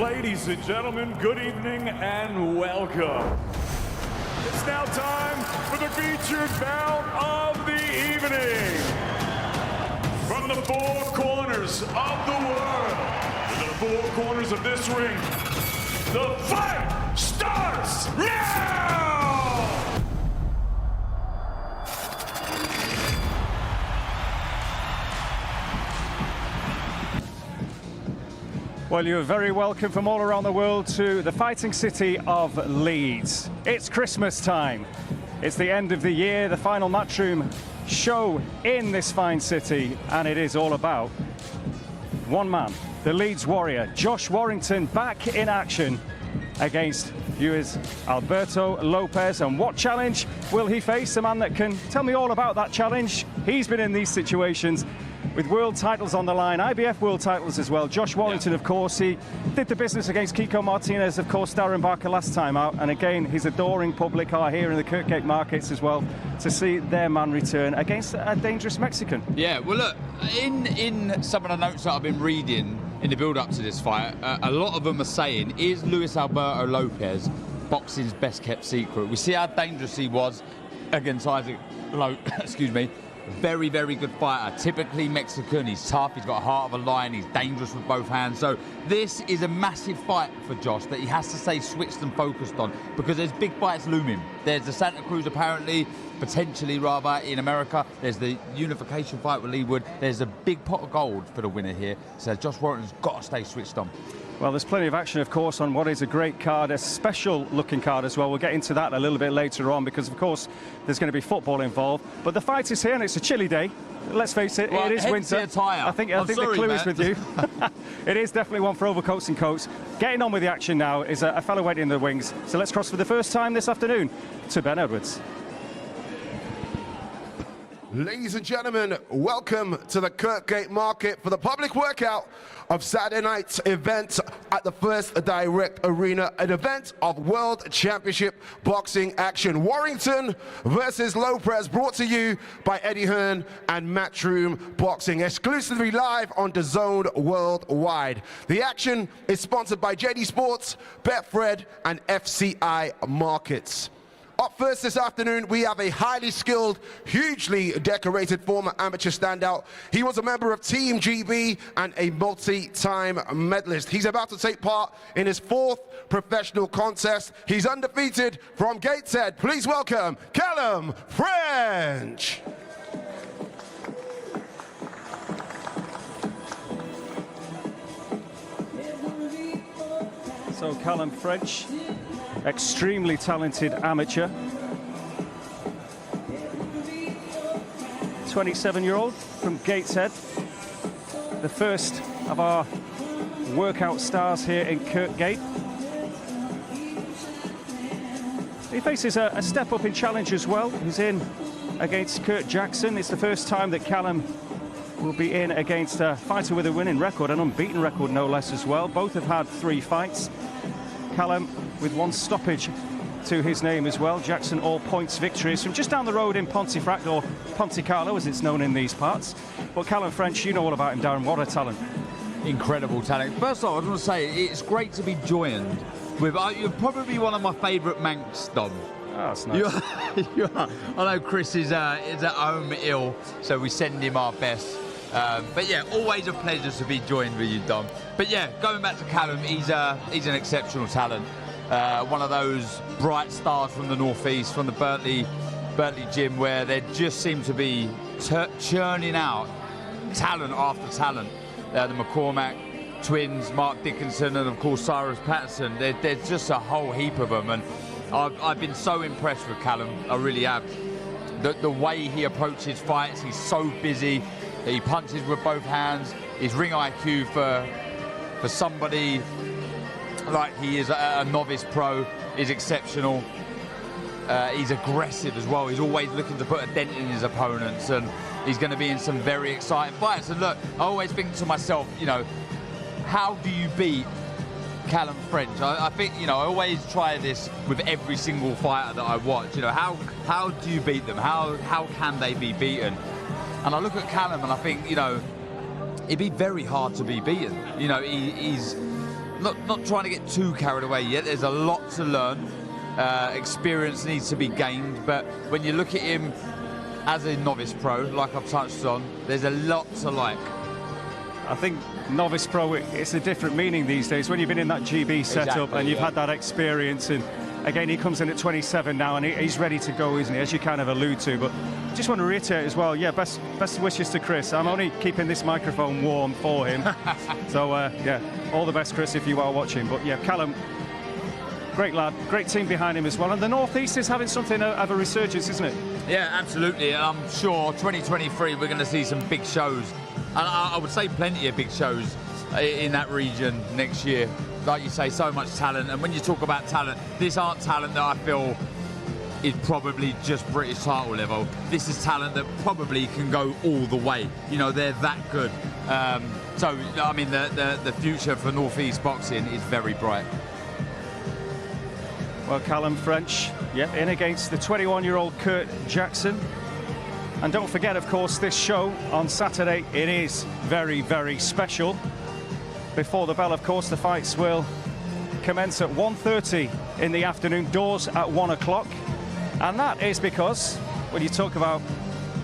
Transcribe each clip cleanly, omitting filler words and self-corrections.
Ladies and gentlemen, good evening and welcome. It's now time for the featured bout of the evening. From the four corners of the world to the four corners of this ring, the fight starts now! Well, you're very welcome from all around the world to the fighting city of Leeds. It's Christmas time. It's the end of the year, the final Matchroom show in this fine city, and it is all about one man, the Leeds Warrior, Josh Warrington, back in action against Luis Alberto Lopez. And what challenge will he face? A man that can tell me all about that challenge. He's been in these situations with world titles on the line, IBF world titles as well. Josh Warrington, of course, he did the business against Kiko Martinez, of course, Darren Barker last time out. And again, his adoring public are here in the Kirkgate markets as well to see their man return against a dangerous Mexican. Yeah, well, look, in some of the notes that I've been reading in the build-up to this fight, a lot of them are saying, is Luis Alberto Lopez boxing's best-kept secret? We see how dangerous he was against Isaac Lowe, excuse me. Very, very good fighter. Typically Mexican. He's tough. He's got a heart of a lion. He's dangerous with both hands. So this is a massive fight for Josh that he has to stay switched and focused on, because there's big fights looming. There's the Santa Cruz, apparently, potentially rather, in America. There's the unification fight with Lee Wood. There's a big pot of gold for the winner here. So Josh Warrington's got to stay switched on. Well, there's plenty of action, of course, on what is a great card, a special-looking card as well. We'll get into that a little bit later on because, of course, there's going to be football involved. But the fight is here, and it's a chilly day. Let's face it, well, it is winter. I think the clue is with you. It is definitely one for overcoats and coats. Getting on with the action now is a fellow waiting in the wings. So let's cross for the first time this afternoon to Ben Edwards. Ladies and gentlemen, welcome to the Kirkgate Market for the public workout of Saturday night's event at the First Direct Arena, an event of World Championship boxing action. Warrington versus Lopez, brought to you by Eddie Hearn and Matchroom Boxing, exclusively live on DAZN worldwide. The action is sponsored by JD Sports, Betfred, and FCI Markets. Up first this afternoon, we have a highly skilled, hugely decorated former amateur standout. He was a member of Team GB and a multi-time medalist. He's about to take part in his fourth professional contest. He's undefeated from Gateshead. Please welcome Callum French. So Callum French, extremely talented amateur. 27-year-old from Gateshead, the first of our workout stars here in Kirkgate. He faces a step up in challenge as well. He's in against Kurt Jackson. It's the first time that Callum will be in against a fighter with a winning record, an unbeaten record no less as well. Both have had 3 fights. Callum with 1 stoppage to his name as well. Jackson all points victories from just down the road in Pontefract, or Ponte Carlo as it's known in these parts. But Callum French, you know all about him, Darren. What a talent. Incredible talent. First of all, I want to say it's great to be joined with, you're probably one of my favourite Manx, Dom. Oh, that's nice. You are. I know Chris is at home ill, so we send him our best. But yeah, always a pleasure to be joined with you, Dom. But yeah, going back to Callum, he's an exceptional talent. One of those bright stars from the northeast, from the Berkeley gym, where they just seem to be churning out talent after talent. The McCormack twins, Mark Dickinson, and of course Cyrus Patterson. There's just a whole heap of them, and I've been so impressed with Callum. I really have. The way he approaches fights, he's so busy. He punches with both hands. His ring IQ for somebody like he is a novice pro is exceptional. He's aggressive as well. He's always looking to put a dent in his opponents, and he's going to be in some very exciting fights. And look, I always think to myself, you know, how do you beat Callum French? I think, you know, I always try this with every single fighter that I watch. You know, how do you beat them? How can they be beaten? And I look at Callum and I think, you know, it'd be very hard to be beaten. You know, he's not trying to get too carried away yet. There's a lot to learn. Experience needs to be gained, but when you look at him as a novice pro, like I've touched on, there's a lot to like. I think novice pro, it's a different meaning these days. When you've been in that GB setup Exactly, and you've had that experience, and again, he comes in at 27 now and he's ready to go, isn't he, as you kind of allude to. But just want to reiterate as well, yeah, best wishes to Chris. I'm only keeping this microphone warm for him. So, yeah, all the best, Chris, if you are watching. But, yeah, Callum, great lad, great team behind him as well. And the North East is having something of a resurgence, isn't it? Yeah, absolutely. And I'm sure 2023 we're going to see some big shows. And I would say plenty of big shows in that region next year. Like you say, so much talent. And when you talk about talent, these aren't talent that I feel is probably just British title level. This is talent that probably can go all the way. You know, they're that good. So, I mean, the future for North East boxing is very bright. Well, Callum French, yeah, in against the 21-year-old Kurt Jackson. And don't forget, of course, this show on Saturday, it is very, very special. Before the bell, of course, the fights will commence at 1:30 in the afternoon, doors at 1 o'clock. And that is because, when you talk about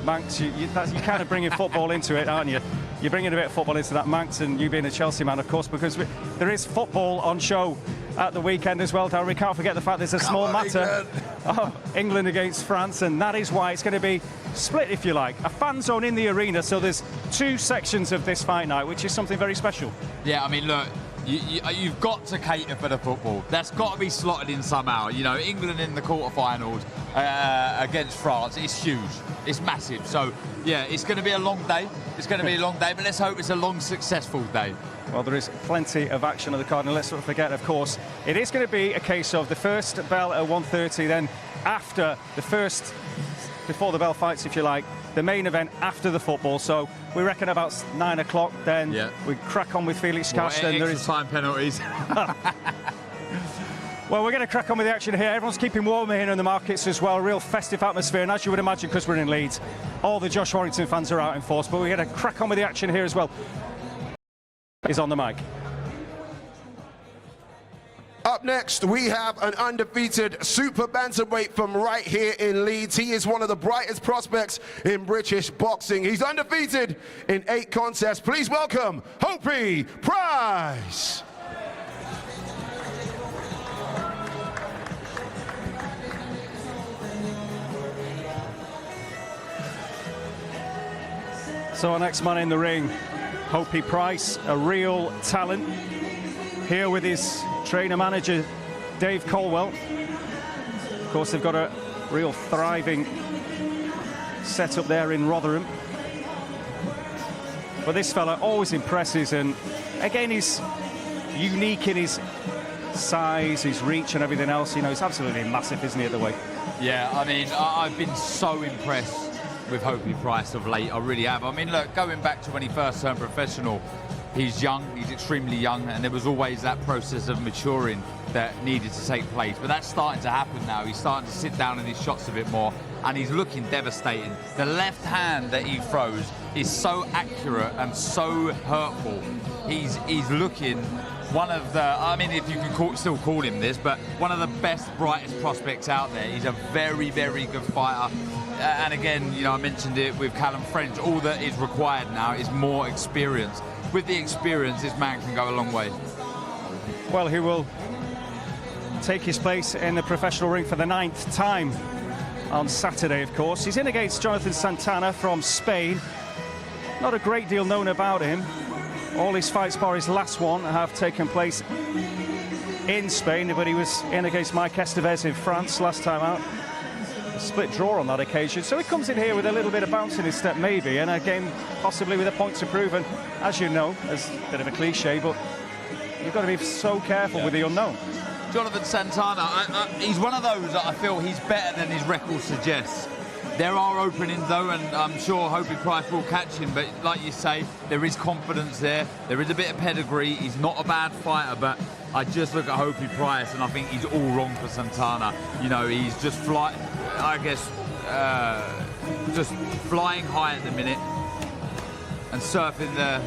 Manx, you're kind of bringing football into it, aren't you? You're bringing a bit of football into that, Manx, and you being a Chelsea man, of course, because there is football on show at the weekend as well, Darren. We can't forget the fact there's a small matter. England against France, and that is why it's going to be split, if you like. A fan zone in the arena, so there's two sections of this fight night, which is something very special. Yeah, I mean, look, you've got to cater for the football. That's got to be slotted in somehow. You know, England in the quarterfinals against France, it's huge. It's massive. So, yeah, it's going to be a long day. It's going to be a long day, but let's hope it's a long, successful day. Well, there is plenty of action on the card, and let's not forget, of course, it is going to be a case of the first bell at 1:30, then after the first, before the bell fights, if you like, the main event after the football. So we reckon about 9 o'clock, then we crack on with Felix Cash. Then there is time penalties. Well, we're going to crack on with the action here. Everyone's keeping warm here in the markets as well. Real festive atmosphere, and as you would imagine, because we're in Leeds, all the Josh Warrington fans are out in force. But we're going to crack on with the action here as well. Is on the mic. Up next, we have an undefeated super bantamweight from right here in Leeds. He is one of the brightest prospects in British boxing. He's undefeated in 8 contests. Please welcome Hopey Price. So our next man in the ring, Hopey Price, a real talent, here with his trainer-manager, Dave Colwell. Of course, they've got a real thriving setup there in Rotherham. But this fella always impresses, and again, he's unique in his size, his reach and everything else. You know, he's absolutely massive, isn't he, at the weight? Yeah, I mean, I've been so impressed with Hopey Price of late. I really have. I mean, look, going back to when he first turned professional, he's young, he's extremely young, and there was always that process of maturing that needed to take place. But that's starting to happen now. He's starting to sit down in his shots a bit more, and he's looking devastating. The left hand that he throws is so accurate and so hurtful. He's looking one of the, I mean, if you can still call him this, but one of the best, brightest prospects out there. He's a very, very good fighter. And again, you know, I mentioned it with Callum French. All that is required now is more experience. With the experience, this man can go a long way. Well, he will take his place in the professional ring for the 9th time on Saturday, of course. He's in against Jonathan Santana from Spain. Not a great deal known about him. All his fights, bar his last one, have taken place in Spain, but he was in against Mike Estevez in France last time out. A split draw on that occasion. So he comes in here with a little bit of bounce in his step, maybe, and again, possibly with a point to prove. And as you know, it's a bit of a cliche, but you've got to be so careful with the unknown. Jonathan Santana, he's one of those that I feel he's better than his record suggests. There are openings though, and I'm sure Hopey Price will catch him, but like you say, there is confidence there. There is a bit of pedigree. He's not a bad fighter, but I just look at Hopey Price and I think he's all wrong for Santana. You know, he's just just flying high at the minute and surfing the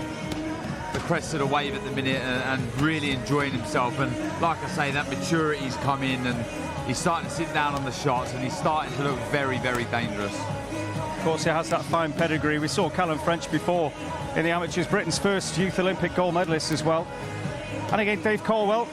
crest of the wave at the minute and really enjoying himself. And like I say, that maturity's come in and he's starting to sit down on the shots and he's starting to look very, very dangerous. Of course, he has that fine pedigree. We saw Callum French before in the amateurs, Britain's first youth Olympic gold medalist as well. And again, Dave Caldwell,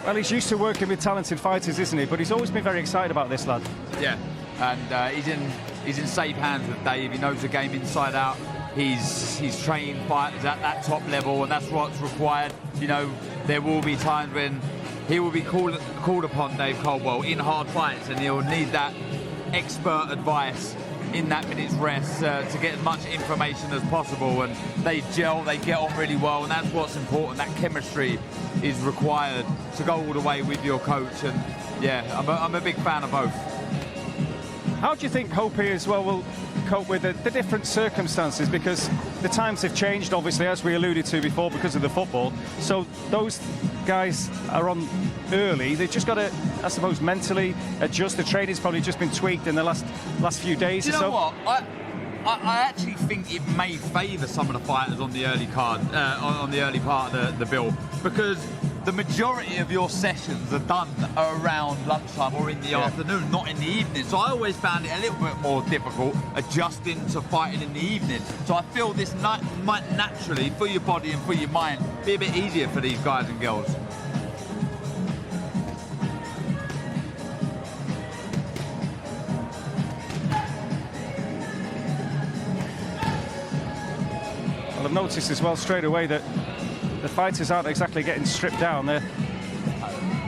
well, he's used to working with talented fighters, isn't he? But he's always been very excited about this lad. Yeah, and he's in safe hands with Dave. He knows the game inside out. He's trained fighters at that top level, and that's what's required. You know, there will be times when he will be called upon, Dave Caldwell, in hard fights, and he'll need that expert advice in that minute's rest to get as much information as possible. And they gel, they get on really well, and that's what's important. That chemistry is required to go all the way with your coach. And yeah, I'm a big fan of both. How do you think Hopey as well will cope with the different circumstances? Because the times have changed, obviously, as we alluded to before, because of the football. So those guys are on early. They've just got to, I suppose, mentally adjust. The training's probably just been tweaked in the last few days. Do you know what? I actually think it may favour some of the fighters on the early card, on the early part of the bill, because the majority of your sessions are done around lunchtime or in the afternoon, not in the evening. So I always found it a little bit more difficult adjusting to fighting in the evening. So I feel this night might naturally, for your body and for your mind, be a bit easier for these guys and girls. Well, I've noticed as well straight away that the fighters aren't exactly getting stripped down. They're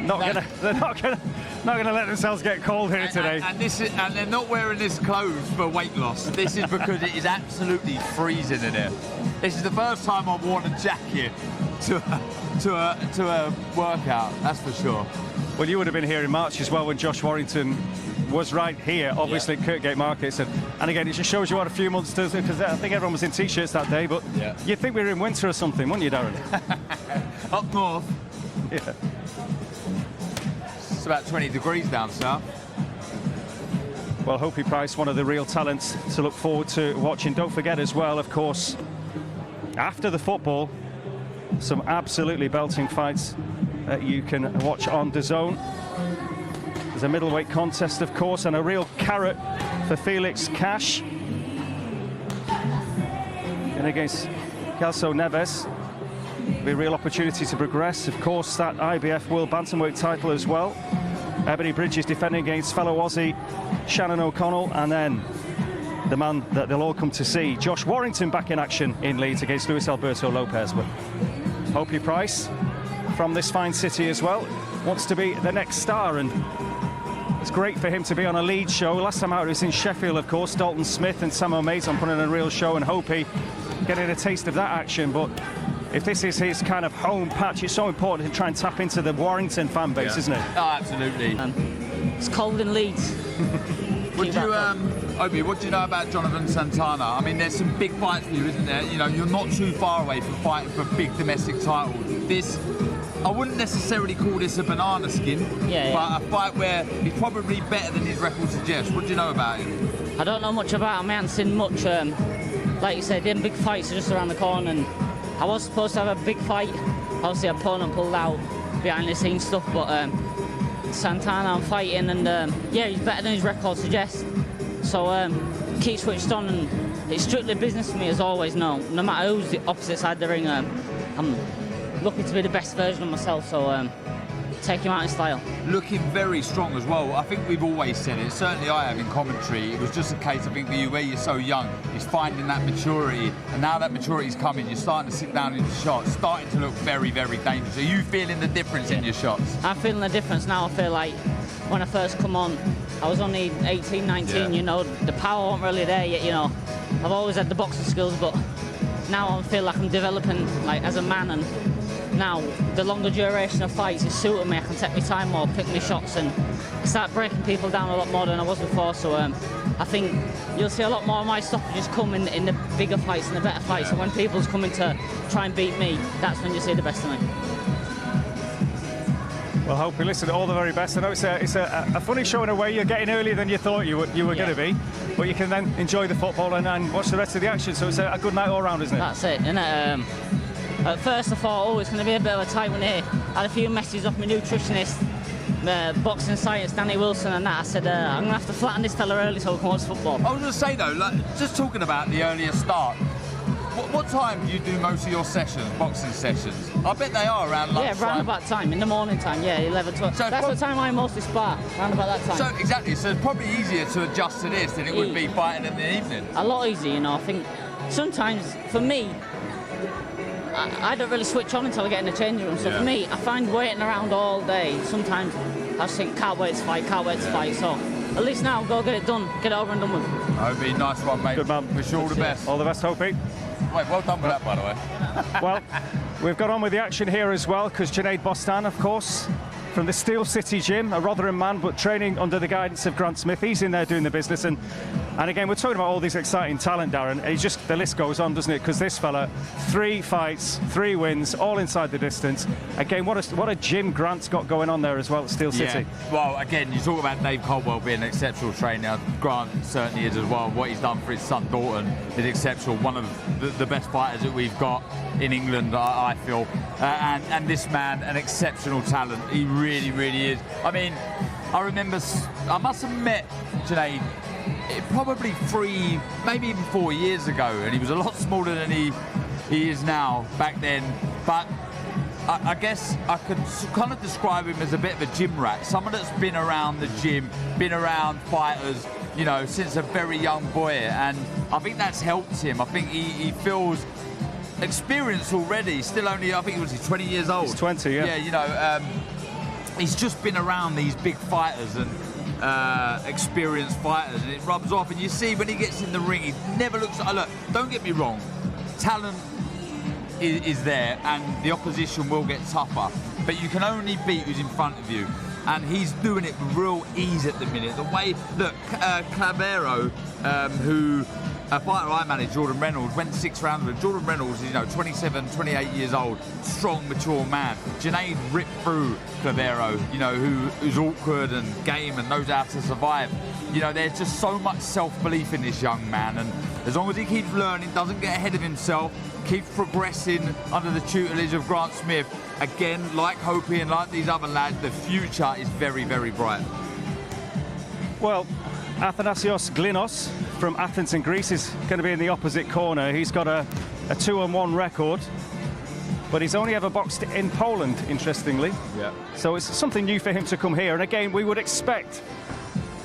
not gonna let themselves get cold here today. And they're not wearing this clothes for weight loss. This is because it is absolutely freezing in here. This is the first time I've worn a jacket to a workout. That's for sure. Well, you would have been here in March as well when Josh Warrington was right here, obviously, at Kirkgate Markets. And again, it just shows you what a few months does, because I think everyone was in T-shirts that day, but you'd think we were in winter or something, wouldn't you, Darren? Up north. Yeah. It's about 20 degrees down south. Well, Hopey Price, one of the real talents to look forward to watching. Don't forget as well, of course, after the football, some absolutely belting fights that you can watch on DAZN. There's a middleweight contest, of course, and a real carrot for Felix Cash. And against Kelso Neves, be a real opportunity to progress. Of course, that IBF World Bantamweight title as well. Ebony Bridges defending against fellow Aussie Shannon O'Connell, and then the man that they'll all come to see, Josh Warrington, back in action in Leeds against Luis Alberto Lopez. But Hopey Price, from this fine city as well, wants to be the next star, and it's great for him to be on a Leeds show. Last time out it was in Sheffield, of course. Dalton Smith and Sam O'Maison putting on a real show, and Hopey getting a taste of that action. But if this is his kind of home patch, it's so important to try and tap into the Warrington fan base, isn't it? Oh, absolutely. It's cold in Leeds. Obi, what do you know about Jonathan Santana? I mean, there's some big fights for you, isn't there? You know, you're not too far away from fighting for big domestic titles. This, I wouldn't necessarily call this a banana skin, but a fight where he's probably better than his record suggests. What do you know about him? I don't know much about him. I haven't seen much. Like you said, them big fights are just around the corner, and I was supposed to have a big fight. Obviously, opponent pulled out, behind the scenes stuff, but Santana I'm fighting, and yeah, he's better than his record suggests. So keep switched on, and it's strictly business for me as always. No matter who's the opposite side of the ring, I'm looking to be the best version of myself. So take him out in style. Looking very strong as well. I think we've always said it, certainly I have in commentary. It was just a case, I think, for you, where you're so young, is finding that maturity, and now that maturity's coming, you're starting to sit down in your shots, starting to look very, very dangerous. Are you feeling the difference in your shots? I'm feeling the difference now. I feel like when I first come on, I was only 18, 19, you know, the power wasn't really there yet, you know. I've always had the boxing skills, but now I feel like I'm developing like as a man, and now the longer duration of fights is suiting me. I can take my time more, pick my shots, and start breaking people down a lot more than I was before. So I think you'll see a lot more of my stuff just come in the bigger fights and the better fights. And when people's coming to try and beat me, that's when you see the best of me. Well, Hopey, listen, all the very best. I know it's a funny show in a way. You're getting earlier than you thought you were going to be, but you can then enjoy the football and watch the rest of the action. So it's a good night all round, isn't it? That's it, isn't it? At first I thought, oh, it's going to be a bit of a tight one here. I had a few messages off my nutritionist, boxing science, Danny Wilson, and that. I said, I'm going to have to flatten this fella early so we can watch football. I was going to say though, like, just talking about the earlier start, what time do you do most of your sessions, boxing sessions? I bet they are around lunchtime. Yeah, round about time, in the morning time, yeah, 11, 12. So that's the time I mostly spar, round about that time. So exactly, so it's probably easier to adjust to this than it would be fighting in the evening. A lot easier, you know. I think sometimes, for me, I don't really switch on until I get in the changing room. So for me, I find waiting around all day. Sometimes I just think, can't wait to fight, can't wait to fight. So at least now, go get it done, get it over and done with. Opie, nice one, mate. Good man. Wish you all the best. All the best, Opie. Wait, well done with that, by the way. Well, we've got on with the action here as well, because Junaid Bostan, of course, from the Steel City Gym, a Rotherham man, but training under the guidance of Grant Smith. He's in there doing the business. And again, we're talking about all these exciting talent, Darren. It's just, the list goes on, doesn't it? Because this fella, 3 fights, 3 wins, all inside the distance. Again, what a gym Grant's got going on there as well at Steel City. Yeah. Well, again, you talk about Dave Caldwell being an exceptional trainer. Grant certainly is as well. What he's done for his son Dalton is exceptional. One of the best fighters that we've got in England, I feel. And this man, an exceptional talent. He really, really is. I mean, I remember, I must have met Junaid probably 3, maybe even 4 years ago, and he was a lot smaller than he is now back then. But I guess I could kind of describe him as a bit of a gym rat, someone that's been around the gym, been around fighters, you know, since a very young boy, and I think that's helped him. I think he feels experienced already, still only, I think he was 20 years old. He's 20, yeah. Yeah, you know, he's just been around these big fighters and experienced fighters, and it rubs off. And you see when he gets in the ring, he never looks. Look, don't get me wrong, talent is there, and the opposition will get tougher. But you can only beat who's in front of you, and he's doing it with real ease at the minute. The way, look, Clavero, who. A fighter I managed, Jordan Reynolds, went 6 rounds with him. Jordan Reynolds is, 27, 28 years old, strong, mature man. Junaid ripped through Clavero, who's awkward and game and knows how to survive. There's just so much self-belief in this young man, and as long as he keeps learning, doesn't get ahead of himself, keeps progressing under the tutelage of Grant Smith, again, like Hopi and like these other lads, the future is very, very bright. Well, Athanasios Glinos from Athens in Greece is going to be in the opposite corner. He's got a 2-1 record, but he's only ever boxed in Poland, interestingly. Yeah. So it's something new for him to come here. And again, we would expect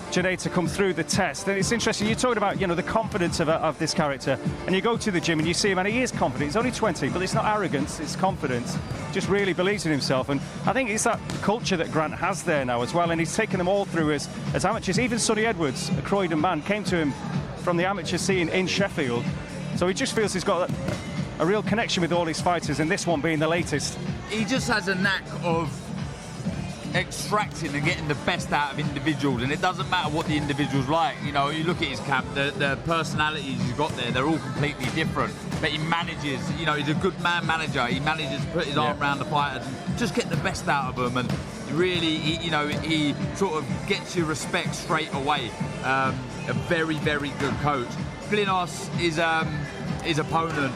Junaid to come through the test. And it's interesting, you're talking about, the confidence of this character, and you go to the gym and you see him, and he is confident. He's only 20, but it's not arrogance, it's confidence. Just really believes in himself. And I think it's that culture that Grant has there now as well, and he's taken them all through as amateurs. Even Sonny Edwards, a Croydon man, came to him from the amateur scene in Sheffield. So he just feels he's got a real connection with all his fighters, and this one being the latest. He just has a knack of extracting and getting the best out of individuals, and it doesn't matter what the individual's like. You look at his camp, the personalities he's got there, they're all completely different, but he manages, he's a good man manager. He manages to put his arm around the fighters and just get the best out of them, and really, he sort of gets your respect straight away. A very, very good coach. Glinos is his opponent.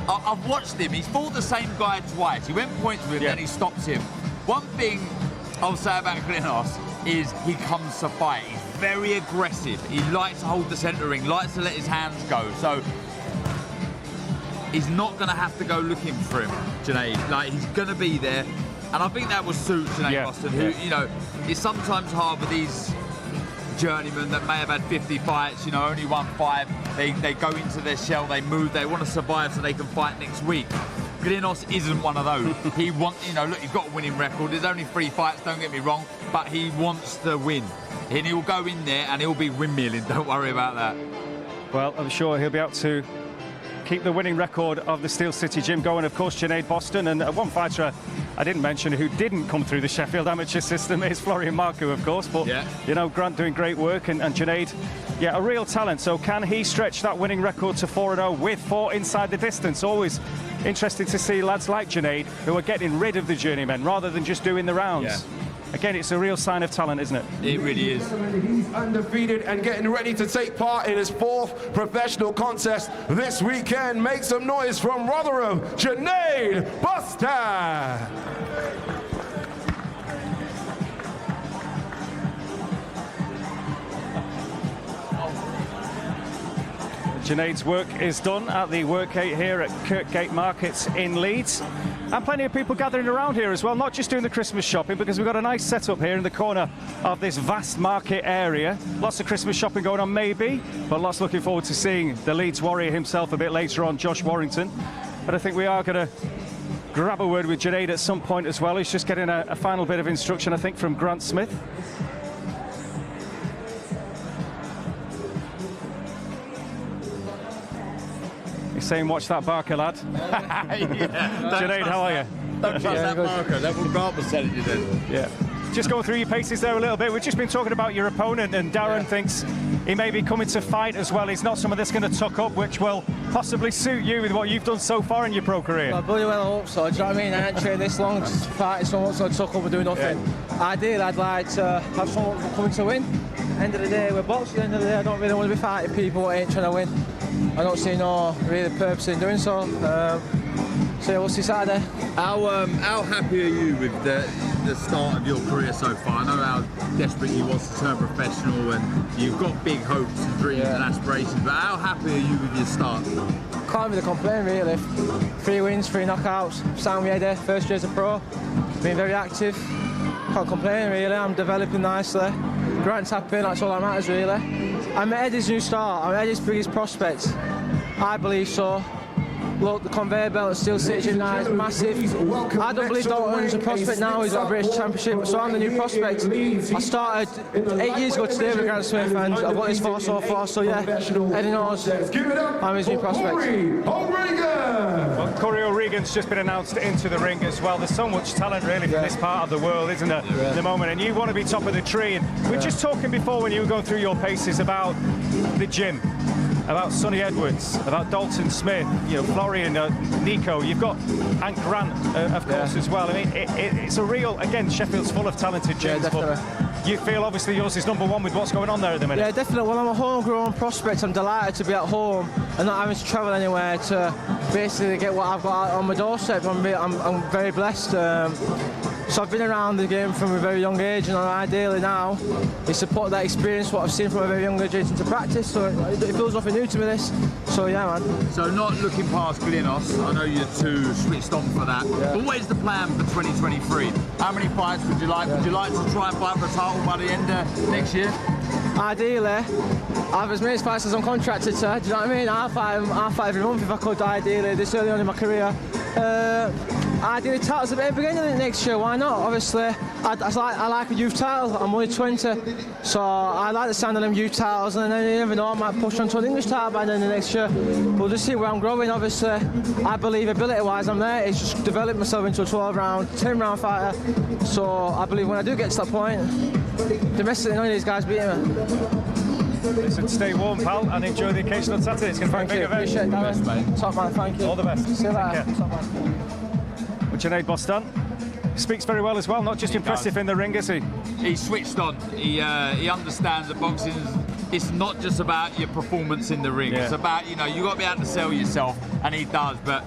I've watched him. He's fought the same guy twice. He went points with him, then he stops him. One thing I'll say about Glinos is he comes to fight. He's very aggressive. He likes to hold the centre ring, likes to let his hands go. So he's not going to have to go looking for him, Junaid. Like, he's going to be there. And I think that will suit Junaid Bostan, who, is sometimes hard with these journeymen that may have had 50 fights, only won 5. They go into their shell, they move, they want to survive so they can fight next week. Glinos isn't one of those. He wants, look, he's got a winning record. There's only 3 fights, don't get me wrong, but he wants to win. And he'll go in there and he'll be windmilling, don't worry about that. Well, I'm sure he'll be able to keep the winning record of the Steel City Gym going. Of course, Junaid Bostan, and one fighter I didn't mention who didn't come through the Sheffield amateur system is Florian Marku, of course. But, Grant doing great work, and Junaid, a real talent. So can he stretch that winning record to 4-0 with 4 inside the distance? Always interesting to see lads like Junaid who are getting rid of the journeymen rather than just doing the rounds. again, it's a real sign of talent, isn't it? It really is. He's undefeated and getting ready to take part in his 4th professional contest this weekend. Make some noise from Rotherham, Junaid Bostad. Junaid's work is done at the Workgate here at Kirkgate Markets in Leeds. And plenty of people gathering around here as well, not just doing the Christmas shopping, because we've got a nice setup here in the corner of this vast market area. Lots of Christmas shopping going on maybe, but lots looking forward to seeing the Leeds Warrior himself a bit later on, Josh Warrington. But I think we are going to grab a word with Junaid at some point as well. He's just getting a final bit of instruction, I think, from Grant Smith. He's saying, watch that Barker, lad. Junaid, how are you? Don't trust that marker. That's what Grant was telling you then. Yeah. Just going through your paces there a little bit. We've just been talking about your opponent, and Darren thinks he may be coming to fight as well. He's not someone that's going to tuck up, which will possibly suit you with what you've done so far in your pro career. I bloody well hope so. Do you know what I mean? I ain't trained this long, just fighting someone that's going to tuck up and do nothing. Ideally, I'd like to have someone coming to win. End of the day, we're boxing. End of the day, I don't really want to be fighting people who ain't trying to win. I don't see no really purpose in doing so. So yeah, we'll see Saturday. How happy are you with the start of your career so far? I know how desperate you was to turn professional, and you've got big hopes and dreams and aspirations, but how happy are you with your start? Can't really complain really. 3 wins, 3 knockouts. Sound me there, first year as a pro. Been very active. Can't complain really. I'm developing nicely. Grant's happy, that's all that matters really. I'm Eddie's new start. I'm Eddie's biggest prospect. I believe so. Look, the conveyor belt still sits in there, it's massive. I don't believe Dalton's a prospect now, he's got a British Championship, so I'm the new prospect. I started 8 years ago today with Grant Smith, and I've got this far so far, so yeah, Eddie knows I'm his new prospect. Well, Corey O'Regan's just been announced into the ring as well. There's so much talent really from this part of the world, isn't there, at the moment, and you want to be top of the tree. And we were just talking before when you were going through your paces about the gym, about Sonny Edwards, about Dalton Smith, you know, Florian, Nico, you've got, and Grant, of course, as well. I mean, it's a real, again, Sheffield's full of talented gyms, but you feel obviously yours is #1 with what's going on there at the minute. Yeah, definitely. Well, I'm a homegrown prospect. I'm delighted to be at home and not having to travel anywhere to basically get what I've got on my doorstep. I'm very blessed. So I've been around the game from a very young age, and ideally now is to put that experience, what I've seen from a very young age, into practice. So it feels nothing new to me, this. So yeah, man. So not looking past Glynos, I know you're too switched on for that. But what is the plan for 2023? How many fights would you like? Would you like to try and fight for a title by the end of next year? Ideally, I have as many fights as I'm contracted to. Do you know what I mean? I'll fight every month if I could. Ideally, this early on in my career. Ideally, titles at the beginning of next year. Why not? Obviously, I like a youth title. I'm only 20, so I like the sound of them youth titles. And then you never know, I might push on to an English title by the end of next year. We'll just see where I'm growing. Obviously, I believe ability-wise, I'm there. It's just developed myself into a 12-round, 10-round fighter. So I believe when I do get to that point, domestically, none of these guys beat me. Listen, stay warm, pal, and enjoy the occasion on Saturday. It's going to be a big event. Appreciate it, Darren. Top man, thank you. All the best. See you later. Top man. Well, Junaid Bostad speaks very well as well, not just impressive in the ring, is he? He's switched on. He understands that boxing it's not just about your performance in the ring. It's about, you know, you got to be able to sell yourself, and he does, but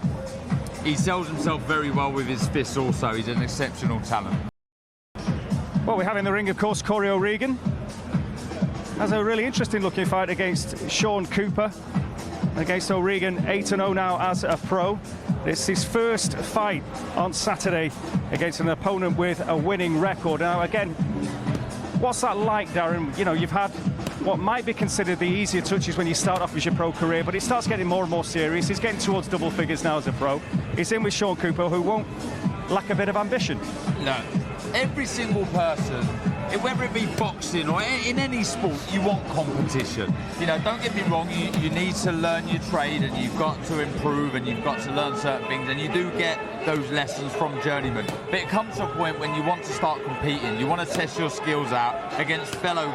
he sells himself very well with his fists also. He's an exceptional talent. Well, we have in the ring, of course, Corey O'Regan. Has a really interesting looking fight against Sean Cooper. Against O'Regan, 8-0 now as a pro. It's his first fight on Saturday against an opponent with a winning record. Now, again, what's that like, Darren? You know, you've had what might be considered the easier touches when you start off with your pro career, but it starts getting more and more serious. He's getting towards double figures now as a pro. He's in with Sean Cooper, who won't lack a bit of ambition. No, every single person, whether it be boxing or in any sport, you want competition. You know, don't get me wrong, you need to learn your trade, and you've got to improve, and you've got to learn certain things, and you do get those lessons from journeymen. But it comes to a point when you want to start competing, you want to test your skills out against fellow,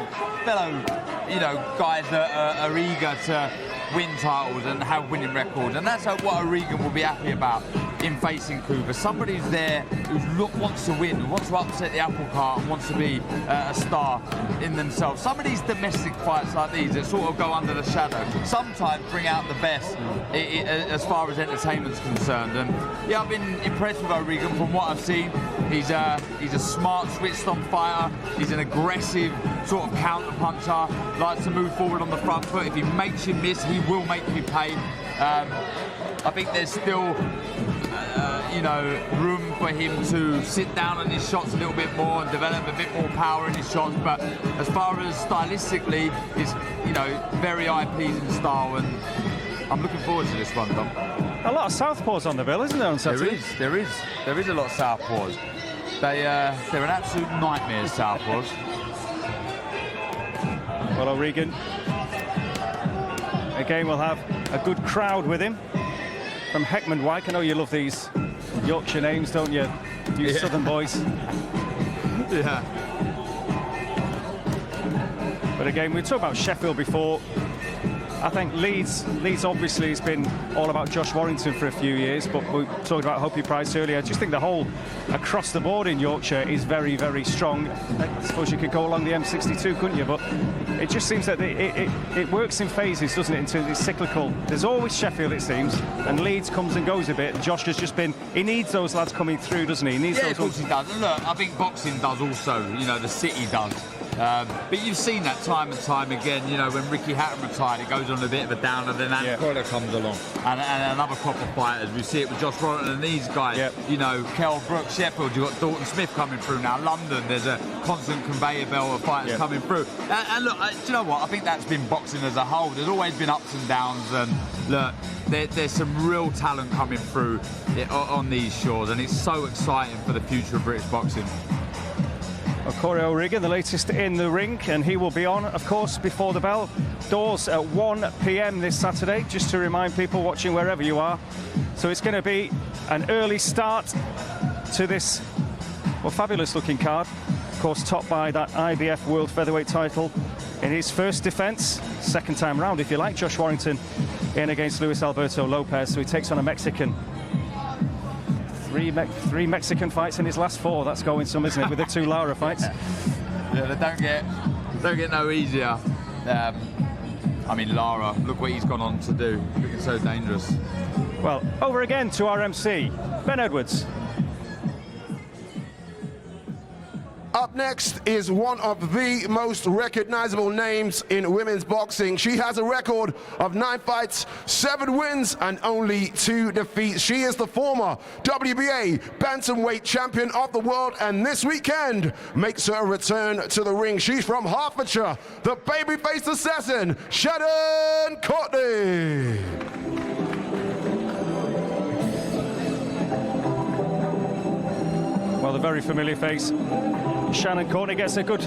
you know, guys that are eager to win titles and have winning records, and that's what O'Regan will be happy about. in facing Cougar. Somebody who's there who wants to win, who wants to upset the apple cart, and wants to be a star in themselves. Some of these domestic fights like these that sort of go under the shadow sometimes bring out the best as far as entertainment's concerned. And yeah, I've been impressed with O'Regan from what I've seen. He's a smart, switched-on fighter. He's an aggressive sort of counter-puncher. Likes to move forward on the front foot. If he makes you miss, he will make you pay. I think there's still, room for him to sit down on his shots a little bit more and develop a bit more power in his shots. But as far as stylistically, he's, very eye-pleasing style, and I'm looking forward to this one, Dom. A lot of southpaws on the bill, isn't there, on Saturday? There is a lot of southpaws. They're an absolute nightmare, southpaws. Well, O'Regan, again, will have a good crowd with him from Heckman Wyke. I know you love these Yorkshire names, don't you? You Southern boys. Yeah. But again, we talked about Sheffield before. I think Leeds obviously has been all about Josh Warrington for a few years, but we talked about Hopi Price earlier. I just think the whole across the board in Yorkshire is very, very strong. I suppose you could go along the M62, couldn't you? But it just seems that it works in phases, doesn't it? In terms of it's cyclical. There's always Sheffield, it seems, and Leeds comes and goes a bit. And Josh has just been. He needs those lads coming through, doesn't he? He needs those. Of course he does. And look, I think boxing does also. The city does. But you've seen that time and time again, when Ricky Hatton retired, it goes on a bit of a downer, then Anna Coyle comes along. And another crop of fighters. We see it with Josh Warrington and these guys. Yep. Kell Brook, Sheffield, you've got Dalton Smith coming through now. London, there's a constant conveyor belt of fighters coming through. And look, do you know what? I think that's been boxing as a whole. There's always been ups and downs, and look, there's some real talent coming through on these shores, and it's so exciting for the future of British boxing. Corey O'Regan, the latest in the ring, and he will be on, of course, before the bell. Doors at 1 p.m. this Saturday, just to remind people watching wherever you are. So it's going to be an early start to this, fabulous-looking card. Of course, topped by that IBF World Featherweight title in his first defence, second time round, if you like. Josh Warrington in against Luis Alberto Lopez, so he takes on a Mexican. Three Mexican fights in his last 4. That's going some, isn't it, with the 2 Lara fights? Yeah, they don't get no easier. Lara, look what he's gone on to do. Looking so dangerous. Well, over again to our MC, Ben Edwards. Up next is one of the most recognizable names in women's boxing. She has a record of 9 fights, 7 wins, and only 2 defeats. She is the former WBA bantamweight champion of the world, and this weekend makes her return to the ring. She's from Hertfordshire, the babyface assassin, Shannon Courtney. Well, the very familiar face, Shannon Courtney, gets a good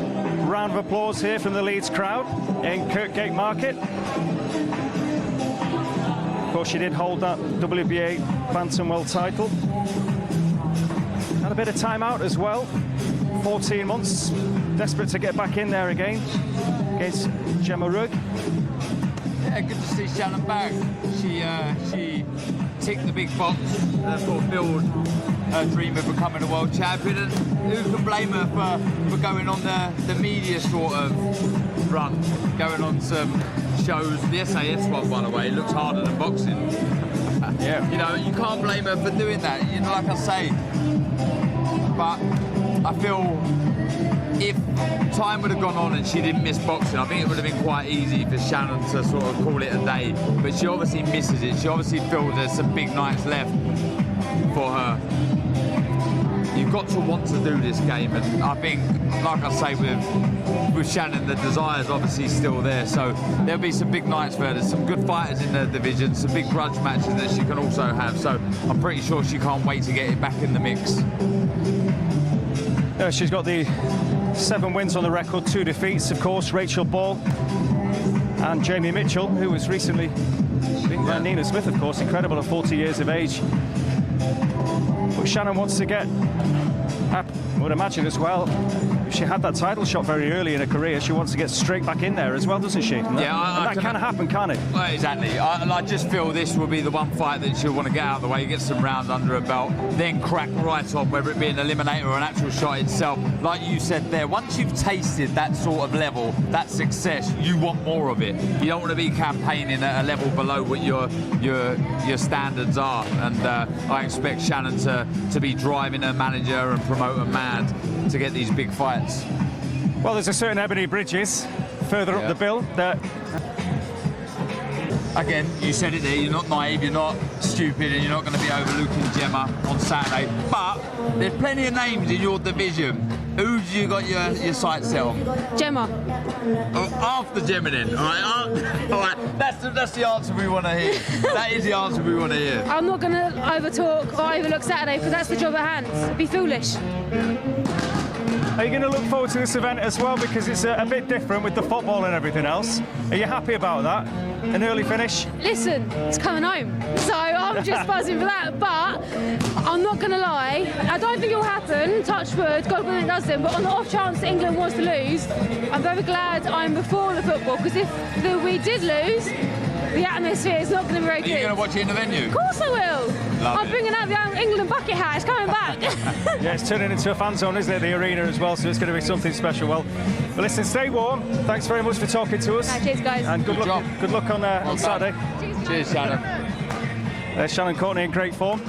round of applause here from the Leeds crowd in Kirkgate Market. Of course, she did hold that WBA bantamweight title. Had a bit of time out as well, 14 months. Desperate to get back in there again against Gemma Rugg. Yeah, good to see Shannon back. She ticked the big box, fulfilled her dream of becoming a world champion, and who can blame her for going on the media sort of run, going on some shows. The SAS one, by the way, looks harder than boxing. Yeah. You can't blame her for doing that, like I say. But I feel if time would have gone on and she didn't miss boxing, I think it would have been quite easy for Shannon to sort of call it a day. But she obviously misses it. She obviously feels there's some big nights left for her. You've got to want to do this game, and I think, like I say, with Shannon, the desire's obviously still there, so there'll be some big nights for her. There's some good fighters in the division, some big grudge matches that she can also have, so I'm pretty sure she can't wait to get it back in the mix. She's got the 7 wins on the record, 2 defeats, of course. Rachel Ball and Jamie Mitchell, who was recently beaten by Nina Smith, of course, incredible at 40 years of age. But Shannon wants to get, I would imagine as well, if she had that title shot very early in her career. She wants to get straight back in there as well, doesn't she? And that can happen, can't it? Well, exactly. I just feel this will be the one fight that she'll want to get out of the way, get some rounds under her belt, then crack right on, whether it be an eliminator or an actual shot itself. Like you said there, once you've tasted that sort of level, that success, you want more of it. You don't want to be campaigning at a level below what your standards are. And I expect Shannon to be driving her manager and promoter mad to get these big fights. Well, there's a certain Ebony Bridges further up the bill that... Again, you said it there, you're not naive, you're not stupid, and you're not going to be overlooking Gemma on Saturday. But there's plenty of names in your division. Who do you got your sights set on? Gemma. Oh, after Gemma then, all right? All right, that's the answer we want to hear. That is the answer we want to hear. I'm not going to overtalk or overlook Saturday because that's the job at hand. It'd be foolish. Are you going to look forward to this event as well, because it's a bit different with the football and everything else? Are you happy about that? An early finish? Listen, it's coming home, so I'm just buzzing for that. But I'm not going to lie, I don't think it'll happen. Touch wood, God willing it doesn't. But on the off chance that England wants to lose, I'm very glad I'm before the football, because if we did lose, the atmosphere is not going to be very good. Are you going to watch it in the venue? Of course I will. I'm bringing out the England bucket hat. It's coming back. Yeah, it's turning into a fan zone, isn't it, the arena as well, so it's going to be something special. Well, listen, stay warm. Thanks very much for talking to us. Right, cheers, guys. And good luck on Saturday. Cheers, Shannon. There's Shannon Courtenay in great form.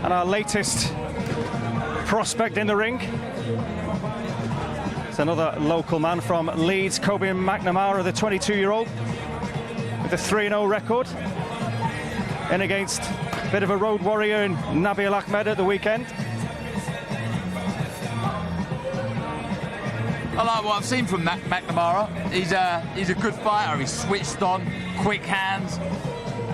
And our latest prospect in the ring. It's another local man from Leeds, Kobe McNamara, the 22-year-old, with a 3-0 record. In against a bit of a road warrior in Nabil Ahmed at the weekend. I like what I've seen from McNamara. He's a good fighter. He's switched on, quick hands.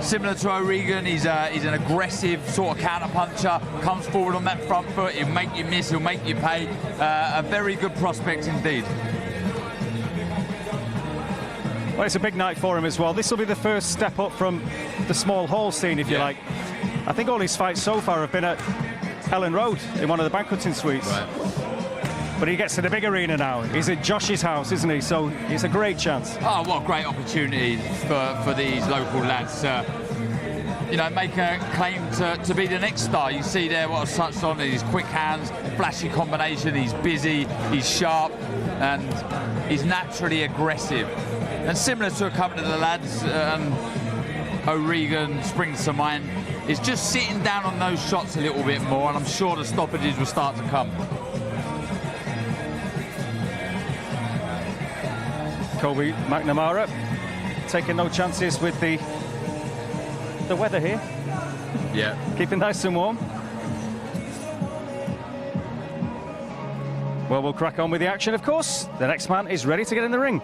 Similar to O'Regan, he's an aggressive sort of counter-puncher, comes forward on that front foot, he'll make you miss, he'll make you pay. A very good prospect indeed. Well, it's a big night for him as well. This will be the first step up from the small hall scene, if you like. I think all his fights so far have been at Ellen Road in one of the banqueting suites. Right. But he gets to the big arena now. He's at Josh's house, isn't he? So it's a great chance. Oh, what a great opportunity for these local lads to, you know, make a claim to be the next star. You see there what I've touched on, his quick hands, flashy combination, he's busy, he's sharp, and he's naturally aggressive. And similar to a couple of the lads, O'Regan springs to mind, is just sitting down on those shots a little bit more, and I'm sure the stoppages will start to come. Kobe McNamara taking no chances with the weather here. Yeah. Keeping nice and warm. Well, we'll crack on with the action, of course. The next man is ready to get in the ring.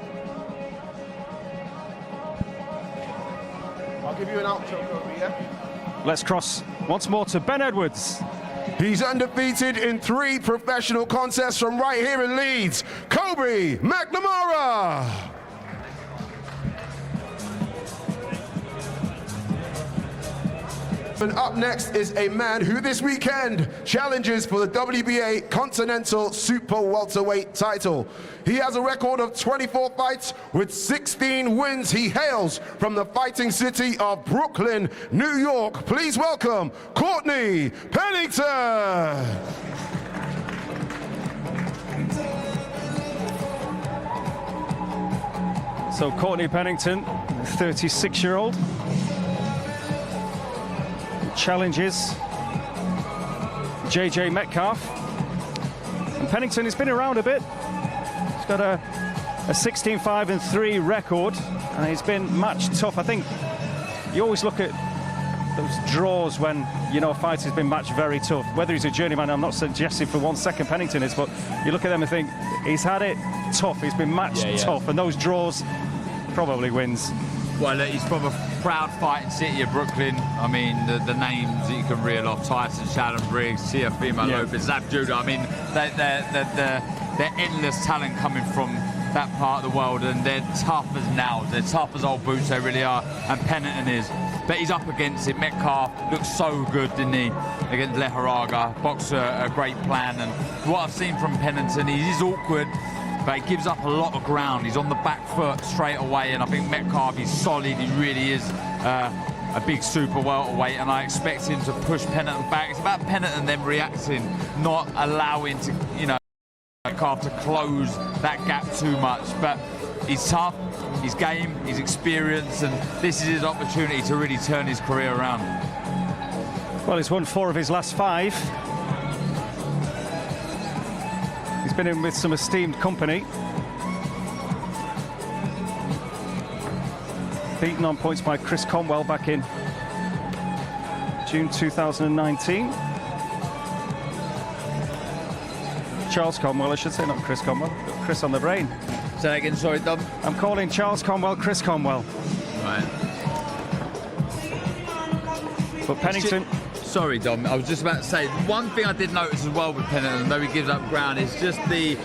I'll give you an outro, Kobe, yeah? Let's cross once more to Ben Edwards. He's undefeated in 3 professional contests from right here in Leeds. Kobe McNamara. And up next is a man who this weekend challenges for the WBA Continental Super Welterweight title. He has a record of 24 fights with 16 wins. He hails from the fighting city of Brooklyn, New York. Please welcome Courtney Pennington. So Courtney Pennington, 36-year-old. Challenges JJ Metcalf. And Pennington has been around a bit. He's got a 16-5-3 record, and he's been match tough. I think you always look at those draws when, you know, a fight has been matched very tough. Whether he's a journeyman, I'm not suggesting for 1 second Pennington is, but you look at them and think he's had it tough. He's been matched tough, and those draws probably wins. Well, he's from a proud fighting city of Brooklyn. I mean, the names that you can reel off: Tyson, Shannon Briggs, Teofimo Lopez, Zab Judah. I mean, they're endless talent coming from that part of the world, and they're tough as nails. They're tough as old boots, they really are, and Pennington is. but he's up against it. Metcalf looked so good, didn't he, against Leharaga? Boxed a great plan, and what I've seen from Pennington, he is awkward, but he gives up a lot of ground. He's on the back foot straight away, and I think Metcalf, he's solid. He really is a big super welterweight, and I expect him to push Pennington back. It's about Pennington then reacting, not allowing to, Metcalf to close that gap too much. But he's tough, he's game, he's experienced, and this is his opportunity to really turn his career around. Well, he's won 4 of his last 5. He's been in with some esteemed company. Beaten on points by Chris Conwell back in June 2019. Charles Conwell, I should say, not Chris Conwell. Got Chris on the brain. Say that again, sorry, Dom. I'm calling Charles Conwell Chris Conwell. Right. But Pennington... Sorry, Dom, I was just about to say, one thing I did notice as well with Pennington, though he gives up ground, is just the...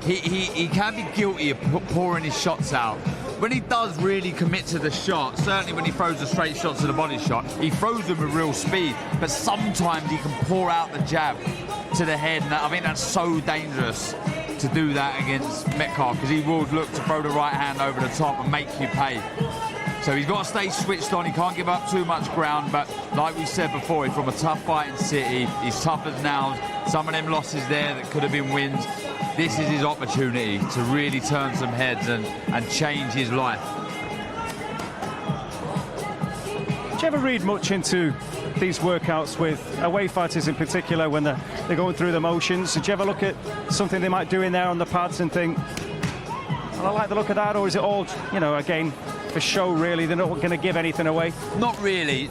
He can be guilty of pouring his shots out. When he does really commit to the shot, certainly when he throws the straight shots to the body shot, he throws them with real speed, but sometimes he can pour out the jab to the head, and I think that's so dangerous to do that against Metcalf, because he will look to throw the right hand over the top and make you pay. So he's got to stay switched on. He can't give up too much ground, but like we said before, he's from a tough fighting city. He's tough as nails. Some of them losses there that could have been wins. This is his opportunity to really turn some heads and change his life. Do you ever read much into these workouts with away fighters in particular when they're going through the motions? Did you ever look at something they might do in there on the pads and think, well, I like the look of that, or is it all, again, for show really? They're not going to give anything away? Not really.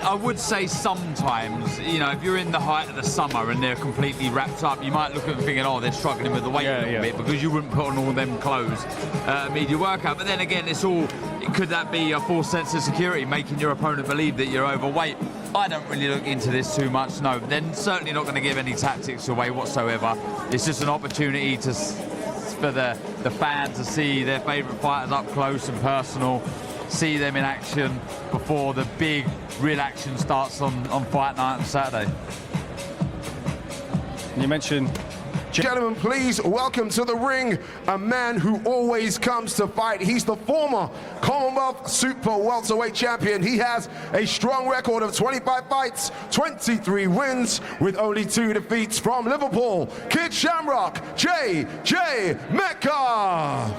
I would say sometimes, if you're in the height of the summer and they're completely wrapped up, you might look at them thinking, oh, they're struggling with the weight a little bit, because you wouldn't put on all them clothes media workout. But then again, could that be a false sense of security, making your opponent believe that you're overweight? I don't really look into this too much, no. They're certainly not going to give any tactics away whatsoever. It's just an opportunity for the fans to see their favourite fighters up close and personal, see them in action before the big real action starts on fight night on Saturday. You mentioned... Gentlemen, please welcome to the ring a man who always comes to fight. He's the former Commonwealth Super Welterweight Champion. He has a strong record of 25 fights, 23 wins, with only 2 defeats. From Liverpool, Kid Shamrock, J.J. Metcalf.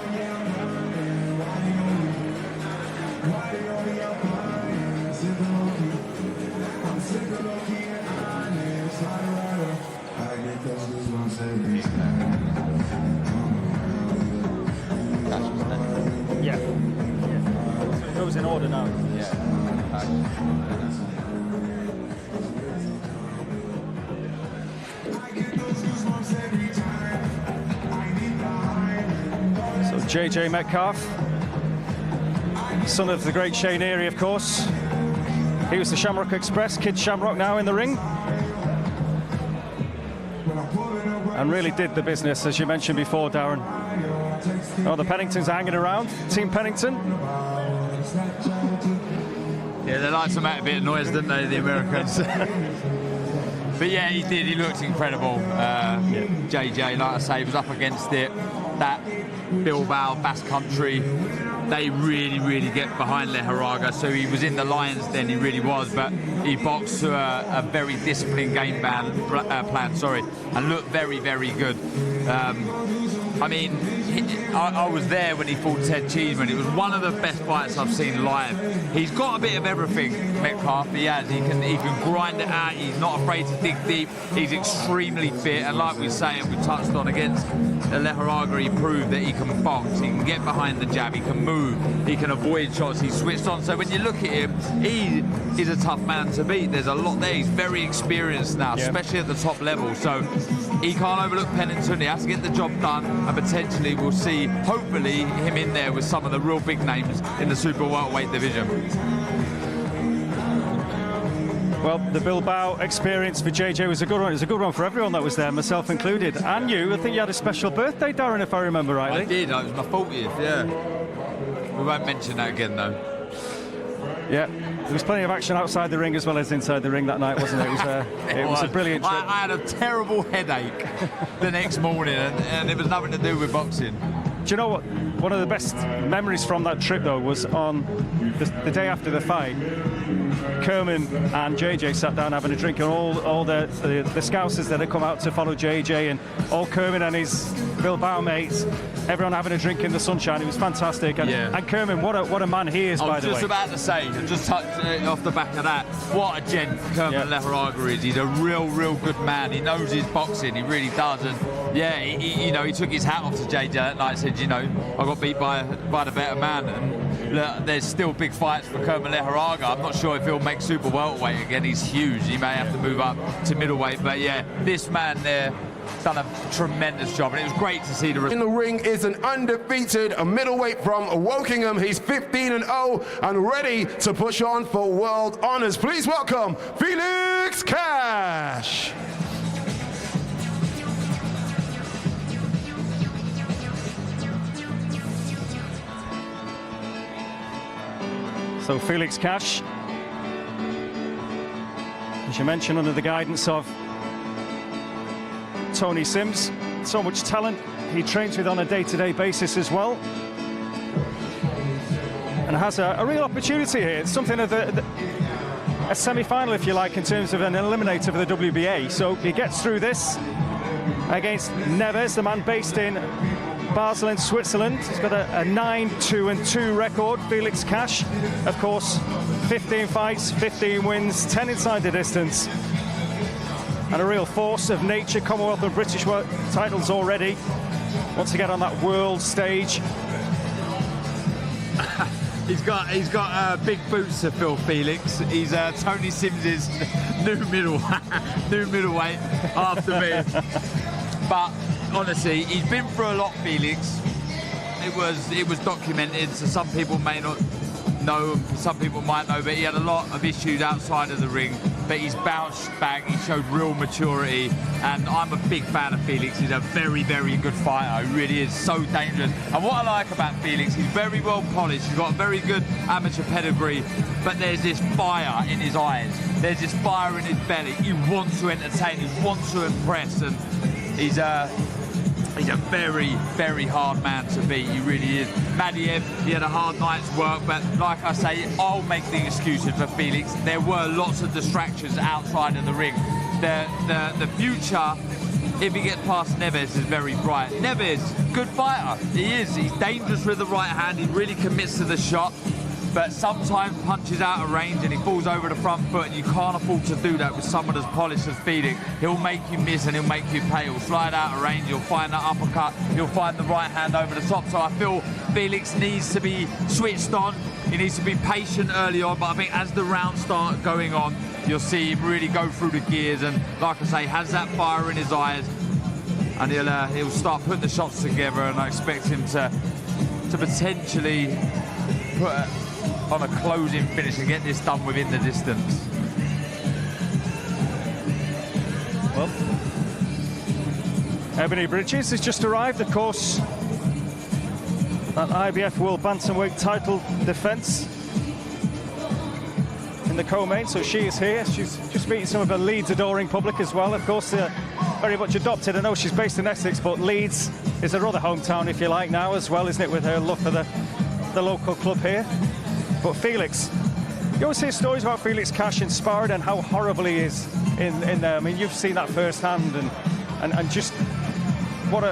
Yeah. So it goes in order now. So JJ Metcalf, son of the great Shane Erie, of course. He was the Shamrock Express, Kid Shamrock now in the ring. And really did the business, as you mentioned before, Darren. Oh, the Penningtons are hanging around. Team Pennington. Yeah, they like to make a bit of noise, didn't they, the Americans? But yeah, he did. He looked incredible. JJ, like I say, was up against it. That Bilbao, Basque Country, they really, really get behind Leharaga. So he was in the Lions then, he really was. But he boxed to a very disciplined game plan, and looked very, very good. I mean, I was there when he fought Ted Cheeseman. It was one of the best fights I've seen live. He's got a bit of everything, Metcalf. He has. He can grind it out. He's not afraid to dig deep. He's extremely fit. And like we say, and we touched on against Leharaga, he proved that he can box. He can get behind the jab. He can move. He can avoid shots. He's switched on. So when you look at him, he is a tough man to beat. There's a lot there. He's very experienced now, especially at the top level. So he can't overlook Pennington. He has to get the job done, and potentially we'll see, hopefully, him in there with some of the real big names in the super welterweight division. Well, the Bilbao experience for JJ was a good one. It was a good one for everyone that was there, myself included. And you, I think you had a special birthday, Darren, if I remember rightly. I did. It was my 40th, yeah. We won't mention that again, though. Yeah, there was plenty of action outside the ring as well as inside the ring that night, wasn't it? It was a brilliant trip. I had a terrible headache the next morning, and it was nothing to do with boxing. Do you know what? One of the best memories from that trip, though, was on the day after the fight. Kerman and JJ sat down having a drink, and all the Scousers that had come out to follow JJ, and all Kerman and his Bilbao mates, everyone having a drink in the sunshine. It was fantastic. And, and Kerman, what a man he is, by the way. I was just about to say, and just touch off the back of that, what a gent Kerman Leheraga is. He's a real good man. He knows his boxing. He really does. And yeah, he took his hat off to JJ that night and said, I got beat by the better man. And look, there's still big fights for Kerman Leheraga. I'm not sure if he'll make super welterweight again. He's huge. He may have to move up to middleweight. But yeah, this man there done a tremendous job, and it was great to see the in the ring is an undefeated middleweight from Wokingham. He's 15-0 and ready to push on for world honors. Please welcome Felix Cash. So Felix Cash, as you mentioned, under the guidance of Tony Sims, so much talent he trains with on a day-to-day basis as well, and has a real opportunity here. It's something of a semi-final, if you like, in terms of an eliminator for the WBA. So he gets through this against Neves, the man based in Basel in Switzerland. He's got a 9-2-2 record, Felix Cash. Of course, 15 fights, 15 wins, 10 inside the distance. And a real force of nature, Commonwealth and British titles already. Wants to get on that world stage. He's got big boots to fill, Felix. He's Tony Sims's new middleweight after me. But honestly, he's been through a lot, Felix. It was documented, so some people may not know, some people might know, but he had a lot of issues outside of the ring. But he's bounced back, he showed real maturity, and I'm a big fan of Felix. He's a very good fighter. He really is so dangerous. And what I like about Felix, he's very well polished, he's got a very good amateur pedigree, but there's this fire in his eyes, there's this fire in his belly. He wants to entertain, he wants to impress, and he's a very hard man to beat. He really is. Madiev, he had a hard night's work, but like I say, I'll make the excuses for Felix. There were lots of distractions outside of the ring. The future, if he gets past Neves, is very bright. Neves, good fighter. He is. He's dangerous with the right hand. He really commits to the shot, but sometimes punches out of range and he falls over the front foot, and you can't afford to do that with someone as polished as Felix. He'll make you miss and he'll make you pay. He'll slide out of range, he'll find that uppercut, he'll find the right hand over the top. So I feel Felix needs to be switched on. He needs to be patient early on, but I think as the rounds start going on, you'll see him really go through the gears, and like I say, has that fire in his eyes, and he'll start putting the shots together, and I expect him to potentially put on a closing finish and get this done within the distance. Well, Ebony Bridges has just arrived, of course. That IBF World Bantamweight title defence in the co-main, so she is here. She's just meeting some of her Leeds adoring public as well. Of course, very much adopted. I know she's based in Essex, but Leeds is her other hometown, if you like, now as well, isn't it, with her love for the local club here. But Felix, you always hear stories about Felix Cash in sparring and how horrible he is in there. I mean, you've seen that firsthand, and just what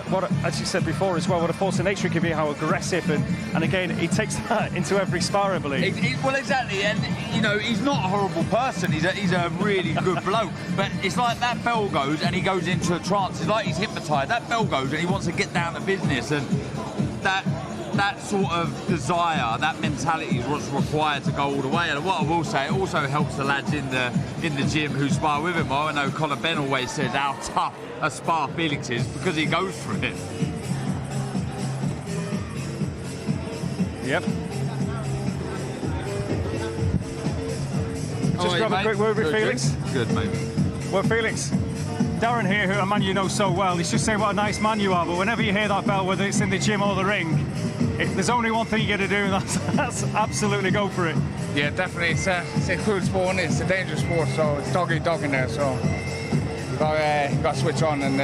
as you said before as well, what a force of nature he can be, how aggressive, and again, he takes that into every spar, I believe. Well, exactly, and he's not a horrible person. He's a really good bloke. But it's like that bell goes and he goes into a trance. It's like he's hypnotised. That bell goes and he wants to get down to business, and that sort of desire, that mentality is what's required to go all the way. And what I will say, it also helps the lads in the gym who spar with him. I know Conor Ben always says how tough a spar Felix is because he goes for it. Yep. Just grab a quick word with Felix. Good, mate. Well, Felix, Darren here, who a man you know so well, he's just saying what a nice man you are, but whenever you hear that bell, whether it's in the gym or the ring, if there's only one thing you're going to do, that's absolutely go for it. Yeah, definitely. It's a cool sport, and it's a dangerous sport, so it's dog eat dog in there, so you got to switch on and,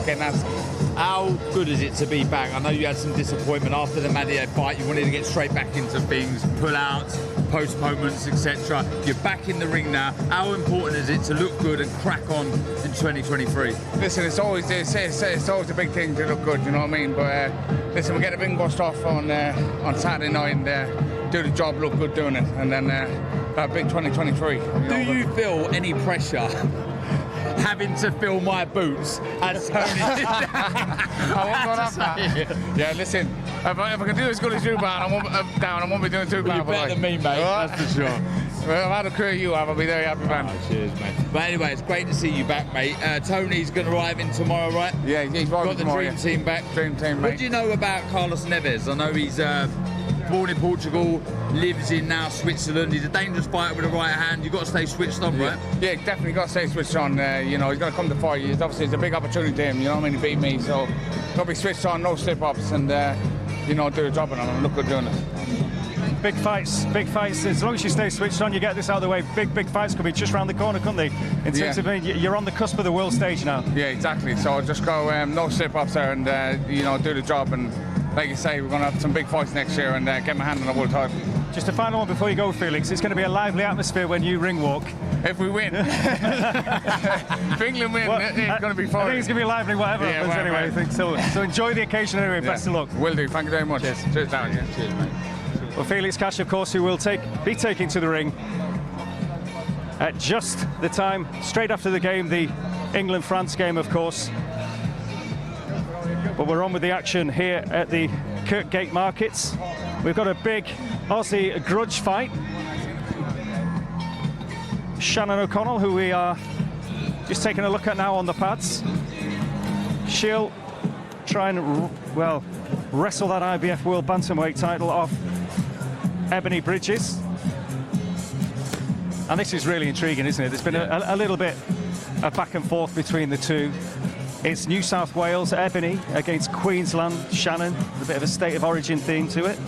get nasty. How good is it to be back? I know you had some disappointment after the Madia fight. You wanted to get straight back into things, pull-outs, postponements, etc. You're back in the ring now. How important is it to look good and crack on in 2023? Listen, it's always a big thing to look good, you know what I mean? But listen, we get a ring bust off on Saturday night and do the job, look good doing it, and then a big 2023. Do you feel any pressure having to fill my boots as Tony? I won't have that. Yeah, listen, if I can do as good as you, man, I won't be doing too bad. You're better than me, mate, that's for sure. Well, I've had a career you have, I'll be very happy, man. Oh, cheers, mate. But anyway, it's great to see you back, mate. Tony's going to arrive in tomorrow, right? Yeah, he's got the dream team back. Dream team, mate. What do you know about Carlos Neves? I know he's born in Portugal, lives in now Switzerland. He's a dangerous fighter with a right hand. You've got to stay switched on, right? Yeah, definitely got to stay switched on. He's going to come to fight. Obviously, it's a big opportunity to him. You know what I mean? He beat me, so got to be switched on, no slip-ups, and do the job on him and look good doing it. Big fights. As long as you stay switched on, you get this out of the way. Big fights could be just round the corner, couldn't they? In terms of you're on the cusp of the world stage now. Yeah, exactly. So just go no slip-ups there and do the job. And like you say, we're going to have some big fights next year and get my hand on the world title. Just a final one before you go, Felix. It's going to be a lively atmosphere when you ring walk. If we win. If England win, it's going to be fun. I think it's going to be lively whatever happens anyway. I think so. So enjoy the occasion anyway. Best of luck. Will do. Thank you very much. Cheers. Cheers, Darren. Yeah. Cheers, mate. Well, Felix Cash, of course, who will be taking to the ring at just the time, straight after the game, the England-France game, of course. But we're on with the action here at the Kirkgate Markets. We've got a big Aussie grudge fight. Shannon O'Connell, who we are just taking a look at now on the pads. She'll try and, wrestle that IBF World Bantamweight title off Ebony Bridges. And this is really intriguing, isn't it? There's been a little bit of back and forth between the two. It's New South Wales, Ebony, against Queensland, Shannon. A bit of a state of origin theme to it.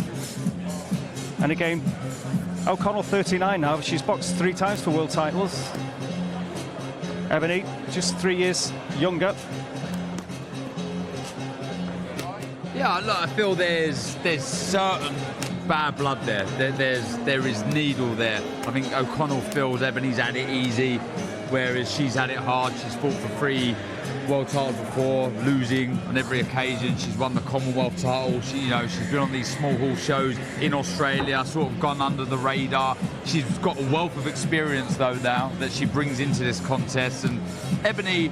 And again, O'Connell 39 now. She's boxed 3 times for world titles. Ebony, just 3 years younger. Yeah, look, I feel there's certain bad blood there. There is needle there. I think O'Connell feels Ebony's had it easy, whereas she's had it hard. She's fought for 3 world titles before, losing on every occasion. She's won the Commonwealth title. She's been on these small hall shows in Australia, sort of gone under the radar. She's got a wealth of experience though now that she brings into this contest. And Ebony,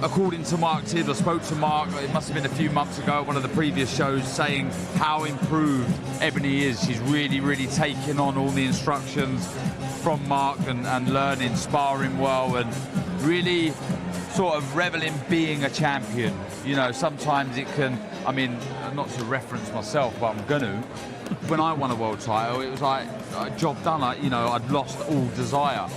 according to Mark Tidd, I spoke to Mark, it must have been a few months ago at one of the previous shows, saying how improved Ebony is. She's really taken on all the instructions from Mark and learning, sparring well, and really sort of reveling being a champion. Sometimes it can, not to reference myself, but I'm going to. When I won a world title, it was like, job done, I'd lost all desire.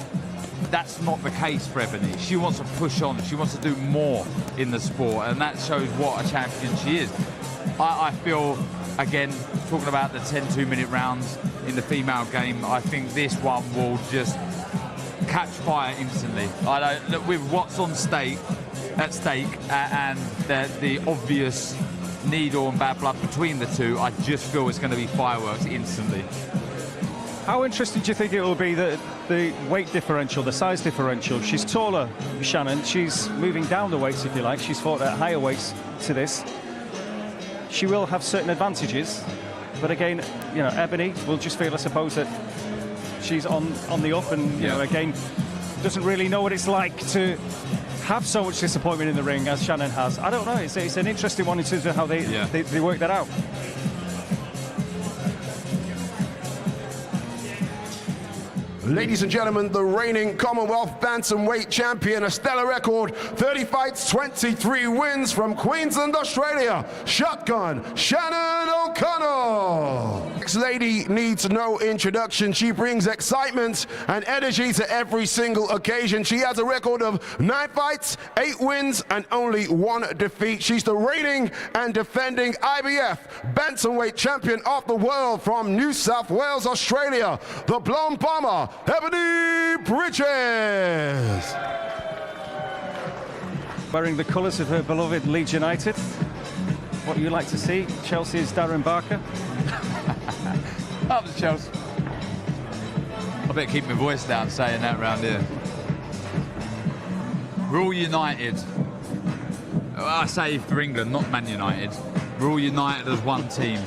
That's not the case for Ebony. She wants to push on. She wants to do more in the sport, and that shows what a champion she is. I feel, again, talking about the 10 2-minute rounds in the female game, I think this one will just catch fire instantly. Look, with what's at stake and the obvious needle and bad blood between the two, I just feel it's going to be fireworks instantly. How interesting do you think it will be, the weight differential, the size differential? She's taller, Shannon. She's moving down the weights, if you like. She's fought at higher weights to this. She will have certain advantages, but again, Ebony will just feel, I suppose, that she's on the up, and again, doesn't really know what it's like to have so much disappointment in the ring as Shannon has. I don't know. It's an interesting one in terms of how they work that out. Ladies and gentlemen, the reigning Commonwealth Bantamweight champion, a stellar record, 30 fights, 23 wins from Queensland, Australia, Shotgun, Shannon O'Connell. Next lady needs no introduction. She brings excitement and energy to every single occasion. She has a record of 9 fights, 8 wins, and only 1 defeat. She's the reigning and defending IBF Bantamweight Champion of the World from New South Wales, Australia, the Blonde Bomber, Ebanie Bridges. Wearing the colours of her beloved Leeds United. What you like to see, Chelsea's Darren Barker. Up to Chelsea. I better keep my voice down saying that round here. We're all united. I say for England, not Man United. We're all united as one team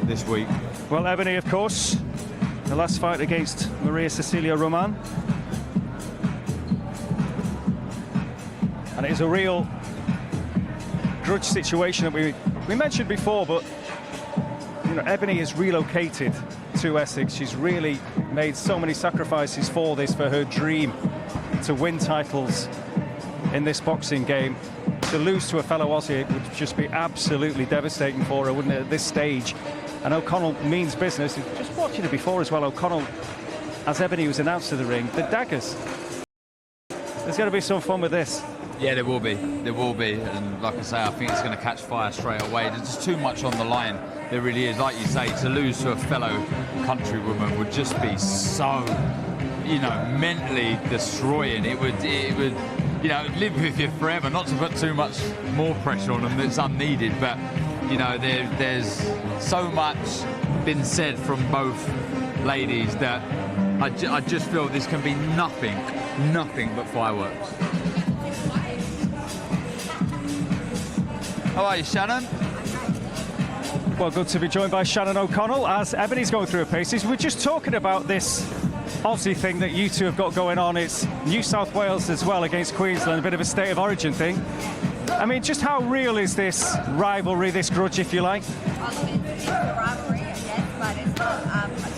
this week. Well, Ebanie, of course, the last fight against Maria Cecilia Roman. And it is a real grudge situation that we mentioned before, but you know, Ebanie has relocated to Essex. She's really made so many sacrifices for this, for her dream to win titles in this boxing game. To lose to a fellow Aussie, it would just be absolutely devastating for her, wouldn't it, at this stage? And O'Connell means business. Just watching it before as well, O'Connell, as Ebanie was announced to the ring, the daggers. There's going to be some fun with this. Yeah, there will be. There will be. And like I say, I think it's going to catch fire straight away. There's just too much on the line. There really is. Like you say, to lose to a fellow countrywoman would just be so, you know, mentally destroying. It would, you know, live with you forever. Not to put too much more pressure on them that's unneeded, but, you know, there's so much been said from both ladies that I just feel this can be nothing but fireworks. How are you, Shannon? Well, good to be joined by Shannon O'Connell as Ebanie's going through her paces. We're just talking about this Aussie thing that you two have got going on. It's New South Wales as well against Queensland, a bit of a state of origin thing. I mean, just how real is this rivalry, this grudge, if you like? It's a rivalry, yes, but it's not,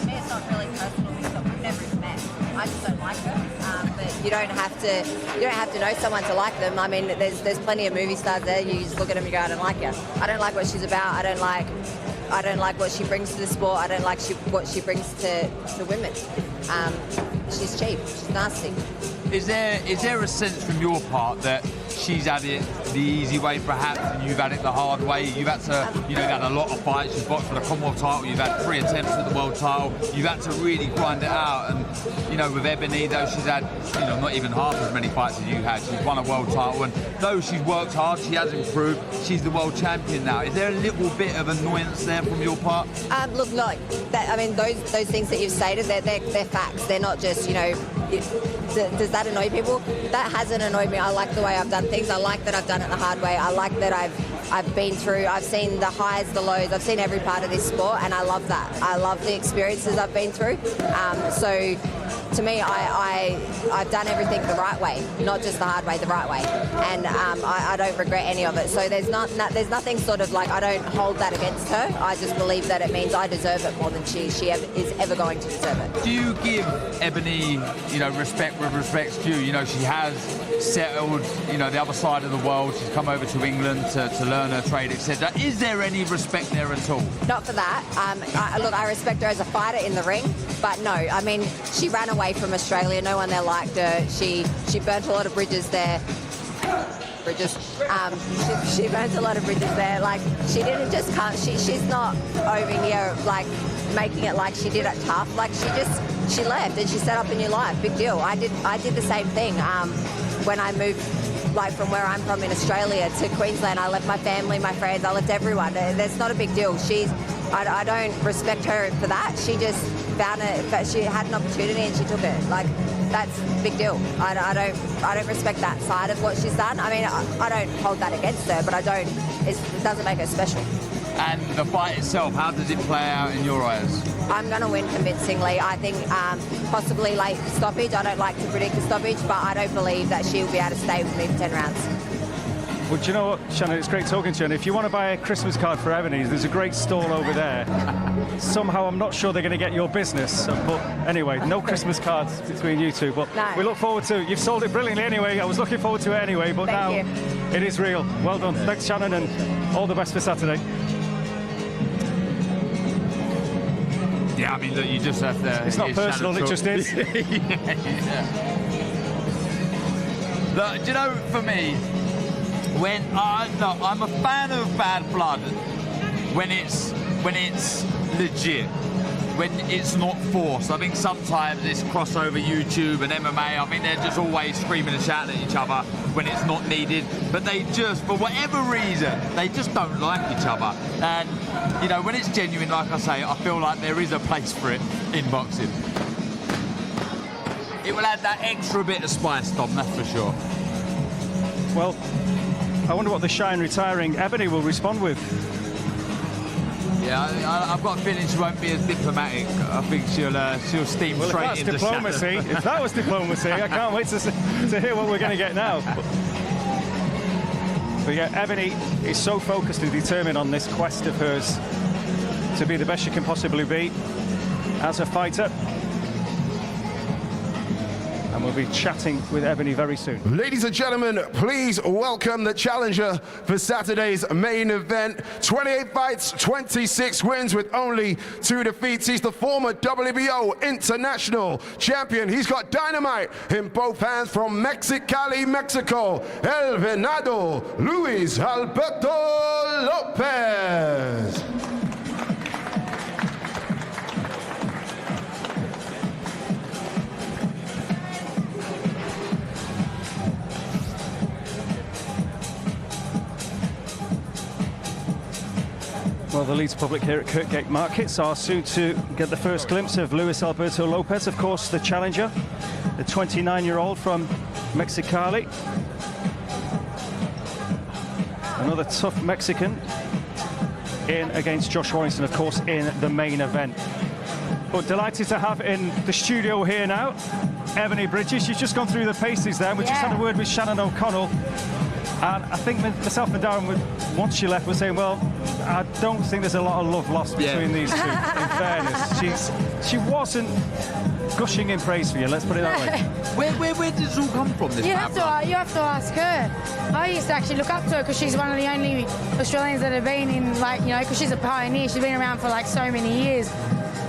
to me it's not really personal because we've never even met. I just don't like her. But you don't have to know someone to like them. I mean, there's plenty of movie stars there. You just look at them and go, I don't like her. I don't like what she's about. I don't like what she brings to the sport. I don't like what she brings to women. She's cheap. She's nasty. Is there a sense from your part that she's had it the easy way perhaps and you've had it the hard way? You've had to, you know, you've had a lot of fights, you've boxed for the Commonwealth title, you've had 3 attempts at the world title, you've had to really grind it out. And, you know, with Ebanie, though she's had, you know, not even half as many fights as you had, she's won a world title, and though she's worked hard, she has improved, she's the world champion now. Is there a little bit of annoyance there from your part? Look, like that. I mean, those things that you've stated, they're facts. They're not just, you know. Does that annoy people? That hasn't annoyed me. I like the way I've done things. I like that I've done it the hard way. I like that I've been through. I've seen the highs, the lows. I've seen every part of this sport, and I love that. I love the experiences I've been through. So, to me, I've done everything the right way, not just the hard way, the right way, and I don't regret any of it. So there's nothing sort of like I don't hold that against her. I just believe that it means I deserve it more than she is ever going to deserve it. Do you give Ebanie, you know, respect where respect's due? You know, she has settled, you know, the other side of the world. She's come over to England to learn her trade, etc. Is there any respect there at all? Not for that. Look, I respect her as a fighter in the ring, but no, I mean, she ran away from Australia. No one there liked her. She burnt a lot of bridges there. She burnt a lot of bridges there. Like, she didn't just come. She's not over here like making it like she did it tough. Like, she left and she set up a new life. Big deal. I did the same thing when I moved. Like, from where I'm from in Australia to Queensland, I left my family, my friends, I left everyone. That's not a big deal. I don't respect her for that. She just found it, but she had an opportunity and she took it. Like, that's a big deal. I don't respect that side of what she's done. I mean, I don't hold that against her, but it doesn't make her special. And the fight itself, how does it play out in your eyes? I'm going to win convincingly. I think possibly late stoppage. I don't like to predict a stoppage, but I don't believe that she'll be able to stay with me for 10 rounds. Well, do you know what, Shannon, it's great talking to you. And if you want to buy a Christmas card for Ebanie, there's a great stall over there. Somehow, I'm not sure they're going to get your business. But anyway, no Christmas cards between you two. But no. We look forward to it. You've sold it brilliantly anyway. I was looking forward to it anyway. But Thank now you. It is real. Well done. Thanks, Shannon, and all the best for Saturday. Yeah, I mean, look, you just have to... It's not hear personal, Shannon it just is. yeah. Look, do you know, for me, I'm a fan of Bad Blood when it's legit, when it's not forced. I think sometimes it's crossover YouTube and MMA. I think they're just always screaming and shouting at each other when it's not needed. But they just, for whatever reason, they just don't like each other. And, you know, when it's genuine, like I say, I feel like there is a place for it in boxing. It will add that extra bit of spice, Dom, that's for sure. Well, I wonder what the shy and retiring Ebony will respond with. Yeah, I've got a feeling she won't be as diplomatic. I think she'll steam Well, straight if that's into diplomacy, if that was diplomacy, I can't wait to hear what we're going to get now. But yeah, Ebony is so focused and determined on this quest of hers to be the best she can possibly be as a fighter. And we'll be chatting with Ebony very soon. Ladies and gentlemen, please welcome the challenger for Saturday's main event. 28 fights, 26 wins with only 2 defeats. He's the former WBO international champion. He's got dynamite in both hands from Mexicali, Mexico. El Venado, Luis Alberto Lopez. Well, the Leeds public here at Kirkgate Markets are soon to get the first glimpse of Luis Alberto Lopez, of course, the challenger, the 29-year-old from Mexicali. Another tough Mexican in against Josh Warrington, of course, in the main event. But delighted to have in the studio here now, Ebony Bridges. She's just gone through the paces there. We just had a word with Shannon O'Connell. And I think myself and Darren, once she left, were saying, well, I don't think there's a lot of love lost between these two, in fairness. She wasn't gushing in praise for you, let's put it that way. Where did this all come from, this you have to ask her. I used to actually look up to her because she's one of the only Australians that have been in, like, you know, because she's a pioneer. She's been around for, like, so many years.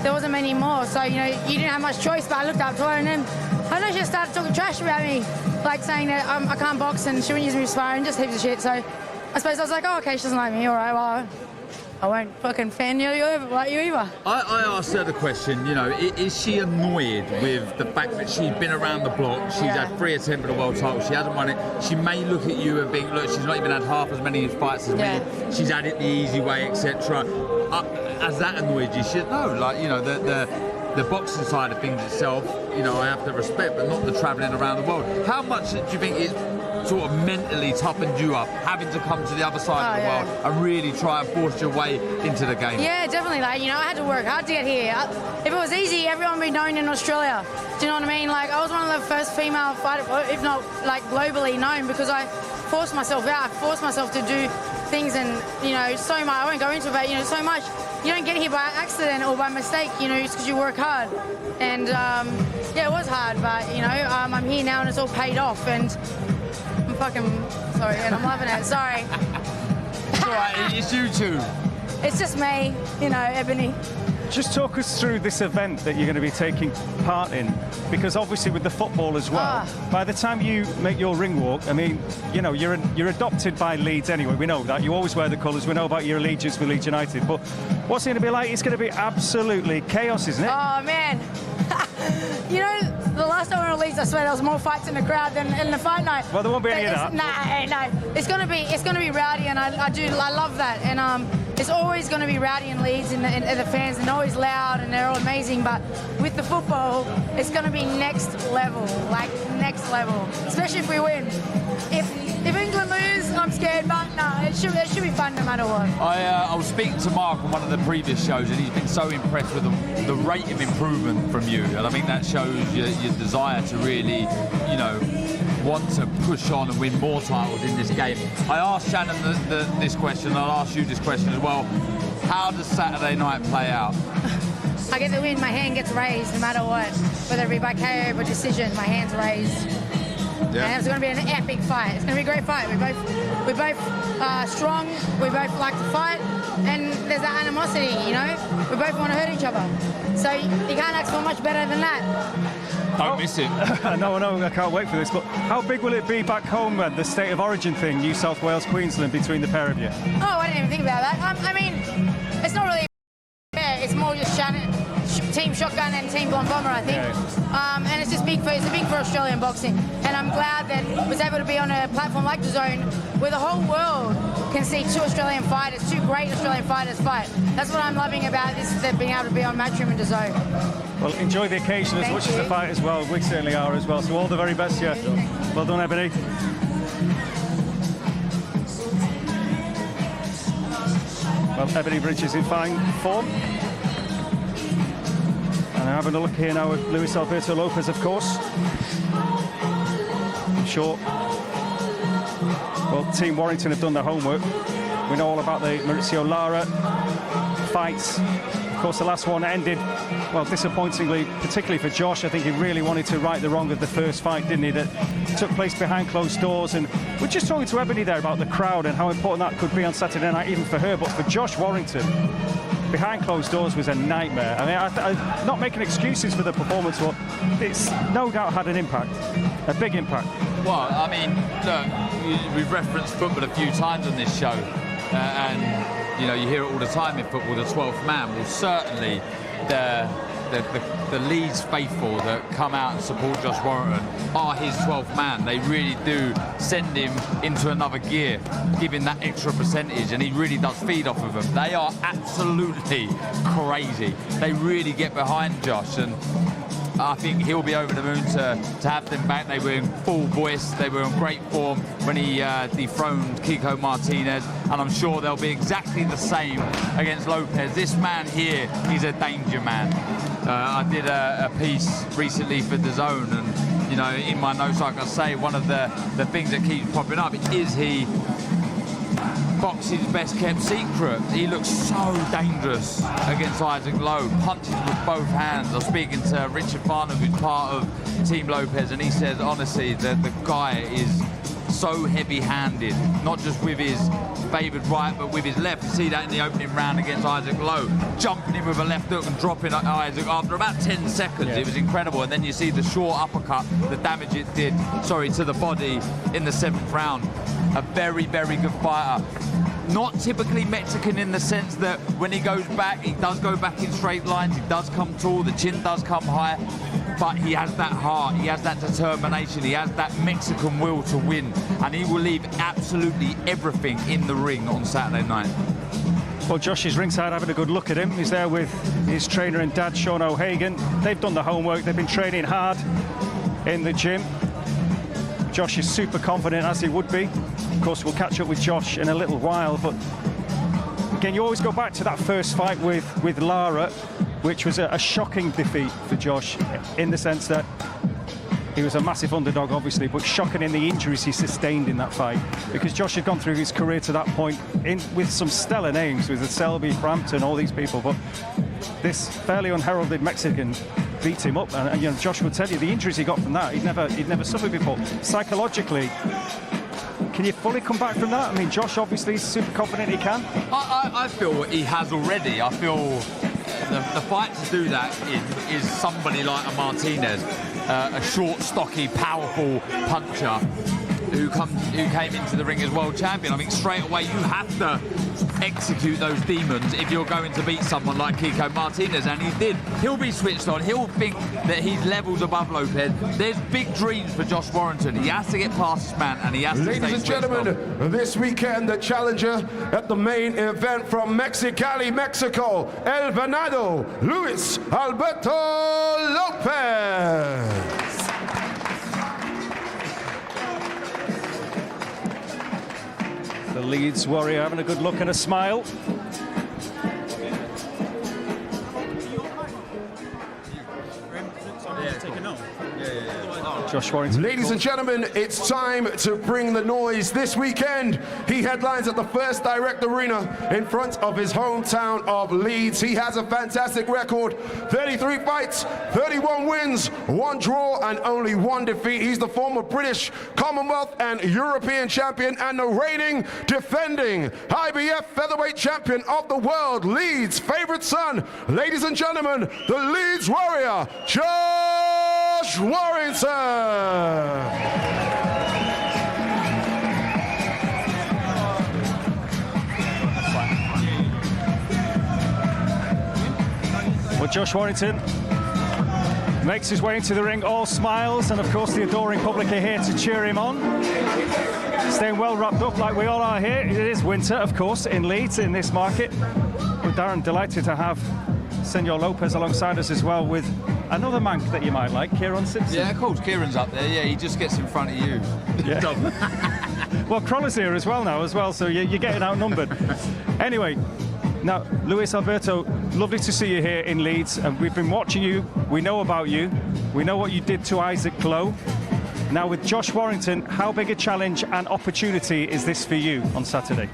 There wasn't many more, so, you know, you didn't have much choice, but I looked up to her, and then I know she just started talking trash about me, like saying that I can't box and she wouldn't use me for sparring, just heaps of shit. So I suppose I was like, oh, okay, she doesn't like me, all right, well, I won't fucking fan you like you either. I asked her the question, you know, is she annoyed with the fact that she's been around the block, she's had 3 attempts at the world title, she hasn't won it, she may look at you and think, look, she's not even had half as many fights as me, she's had it the easy way, etc. Has that annoyed you? She said, no, like, you know, the boxing side of things itself, you know, I have to respect, but not the travelling around the world. How much do you think it sort of mentally toughened you up, having to come to the other side of the world and really try and force your way into the game? Yeah, definitely. Like, you know, I had to work hard to get here. If it was easy, everyone would be known in Australia. Do you know what I mean? Like, I was one of the first female fighters, if not, like, globally known, because I forced myself out. I forced myself to do things, and, you know, so much. I won't go into it, but, you know, so much. You don't get here by accident or by mistake, you know, it's because you work hard. And, yeah, it was hard, but, you know, I'm here now and it's all paid off, and I'm fucking sorry, and I'm loving it. Sorry. It's all right, it's you two. It's just me, you know, Ebony. Just talk us through this event that you're going to be taking part in, because obviously with the football as well, by the time you make your ring walk, I mean, you know, you're adopted by Leeds anyway, we know that, you always wear the colours, we know about your allegiance with Leeds United, but what's it going to be like? It's going to be absolutely chaos, isn't it? Oh, man. You know, the last time we were Leeds, I swear there was more fights in the crowd than in the fight night. Well, there won't be any of that. No. It's gonna be rowdy, and I love that. And it's always gonna be rowdy in Leeds, and the fans, and always loud, and they're all amazing. But with the football, it's gonna be next level, especially if we win. If England lose, I'm scared, but no, it should be fun no matter what. I was speaking to Mark on one of the previous shows, and he's been so impressed with the rate of improvement from you, and I think that shows your desire to really, you know, want to push on and win more titles in this game. I asked Shannon this question, and I'll ask you this question as well. How does Saturday night play out? I get the win, my hand gets raised no matter what. Whether it be by KO or decision, my hand's raised. Yeah. And it's going to be an epic fight. It's going to be a great fight. We're both strong. We both like to fight, and there's that animosity. You know, we both want to hurt each other. So you can't ask for much better than that. Don't miss it. No, I can't wait for this. But how big will it be back home at the State of Origin thing, New South Wales, Queensland, between the pair of you? Oh, I didn't even think about that. I mean, it's not really fair. It's more just Team Shotgun and Team Blonde Bomber, I think. Yeah. And it's just big for Australian boxing. And I'm glad that I was able to be on a platform like DAZN where the whole world can see two Australian fighters, two great Australian fighters fight. That's what I'm loving about this, that being able to be on Matchroom and DAZN. Well, enjoy the occasion as much as the fight as well. We certainly are as well. So all the very best, yeah. Well done, Ebony. Well, Ebony Bridge is in fine form. And having a look here now at Luis Alberto Lopez, of course. I'm sure, well, Team Warrington have done their homework. We know all about the Mauricio Lara fights. Of course, the last one ended, well, disappointingly, particularly for Josh. I think he really wanted to right the wrong of the first fight, didn't he? That took place behind closed doors. And we're just talking to Ebony there about the crowd and how important that could be on Saturday night, even for her. But for Josh Warrington, behind closed doors was a nightmare. I mean, I'm not making excuses for the performance, but it's no doubt had an impact, a big impact. Well, I mean, look, we've referenced football a few times on this show, and you know, you hear it all the time in football, the 12th man. Well, certainly the Leeds faithful that come out and support Josh Warrington are his 12th man. They really do send him into another gear, give him that extra percentage, and he really does feed off of them. They are absolutely crazy. They really get behind Josh, and I think he'll be over the moon to have them back. They were in full voice. They were in great form when he dethroned Kiko Martinez, and I'm sure they'll be exactly the same against Lopez. This man here, he's a danger man. I did a piece recently for DAZN, and you know, in my notes, like I say, one of the things that keeps popping up is he boxing's best kept secret. He looks so dangerous against Isaac Lowe, punches with both hands. I was speaking to Richard Farnham, who's part of Team Lopez, and he says honestly that the guy is so heavy-handed, not just with his favoured right, but with his left. You see that in the opening round against Isaac Lowe, jumping in with a left hook and dropping Isaac after about 10 seconds. Yeah. It was incredible. And then you see the short uppercut, the damage it did, to the body in the 7th round. A very, very good fighter. Not typically Mexican in the sense that when he goes back, he does go back in straight lines, he does come tall, the chin does come high, but he has that heart, he has that determination, he has that Mexican will to win, and he will leave absolutely everything in the ring on Saturday night. Well, Josh is ringside having a good look at him. He's there with his trainer and dad, Sean O'Hagan. They've done the homework, they've been training hard in the gym. Josh is super confident, as he would be. Of course, we'll catch up with Josh in a little while, but again, you always go back to that first fight with Lara, which was a shocking defeat for Josh, in the sense that he was a massive underdog, obviously, but shocking in the injuries he sustained in that fight, because Josh had gone through his career to that point with some stellar names, with the Selby, Frampton, all these people, but this fairly unheralded Mexican beat him up, and you know, Josh would tell you the injuries he got from that, he'd never suffered before. Psychologically, can you fully come back from that? I mean, Josh obviously is super confident he can. I feel he has already. I feel the fight to do that is somebody like a Martinez, a short, stocky, powerful puncher who came into the ring as world champion. I think straight away you have to execute those demons if you're going to beat someone like Kiko Martinez, and he did. He'll be switched on. He'll think that he's levels above Lopez. There's big dreams for Josh Warrington. He has to get past this man, and he has to stay Ladies and gentlemen, this weekend the challenger at the main event from Mexicali, Mexico, El Venado, Luis Alberto Lopez. The Leeds warrior having a good look and a smile. Josh Warrington. Ladies and gentlemen, it's time to bring the noise. This weekend, he headlines at the First Direct Arena in front of his hometown of Leeds. He has a fantastic record, 33 fights, 31 wins, 1 draw and only 1 defeat. He's the former British, Commonwealth and European champion and the reigning, defending IBF featherweight champion of the world, Leeds' favorite son. Ladies and gentlemen, the Leeds Warrior, Josh Warrington. Well, Josh Warrington makes his way into the ring, all smiles, and of course the adoring public are here to cheer him on. Staying well wrapped up like we all are here. It is winter, of course, in Leeds, in this market. But Darren, delighted to have Senor Lopez alongside us as well with another Manc that you might like, Kieran Simpson. Yeah, of course, Kieran's up there. Yeah, he just gets in front of you. Yeah. Well, Croller's here as well, so you're getting outnumbered. Anyway, now, Luis Alberto, lovely to see you here in Leeds, and we've been watching you. We know about you. We know what you did to Isaac Glow. Now, with Josh Warrington, how big a challenge and opportunity is this for you on Saturday?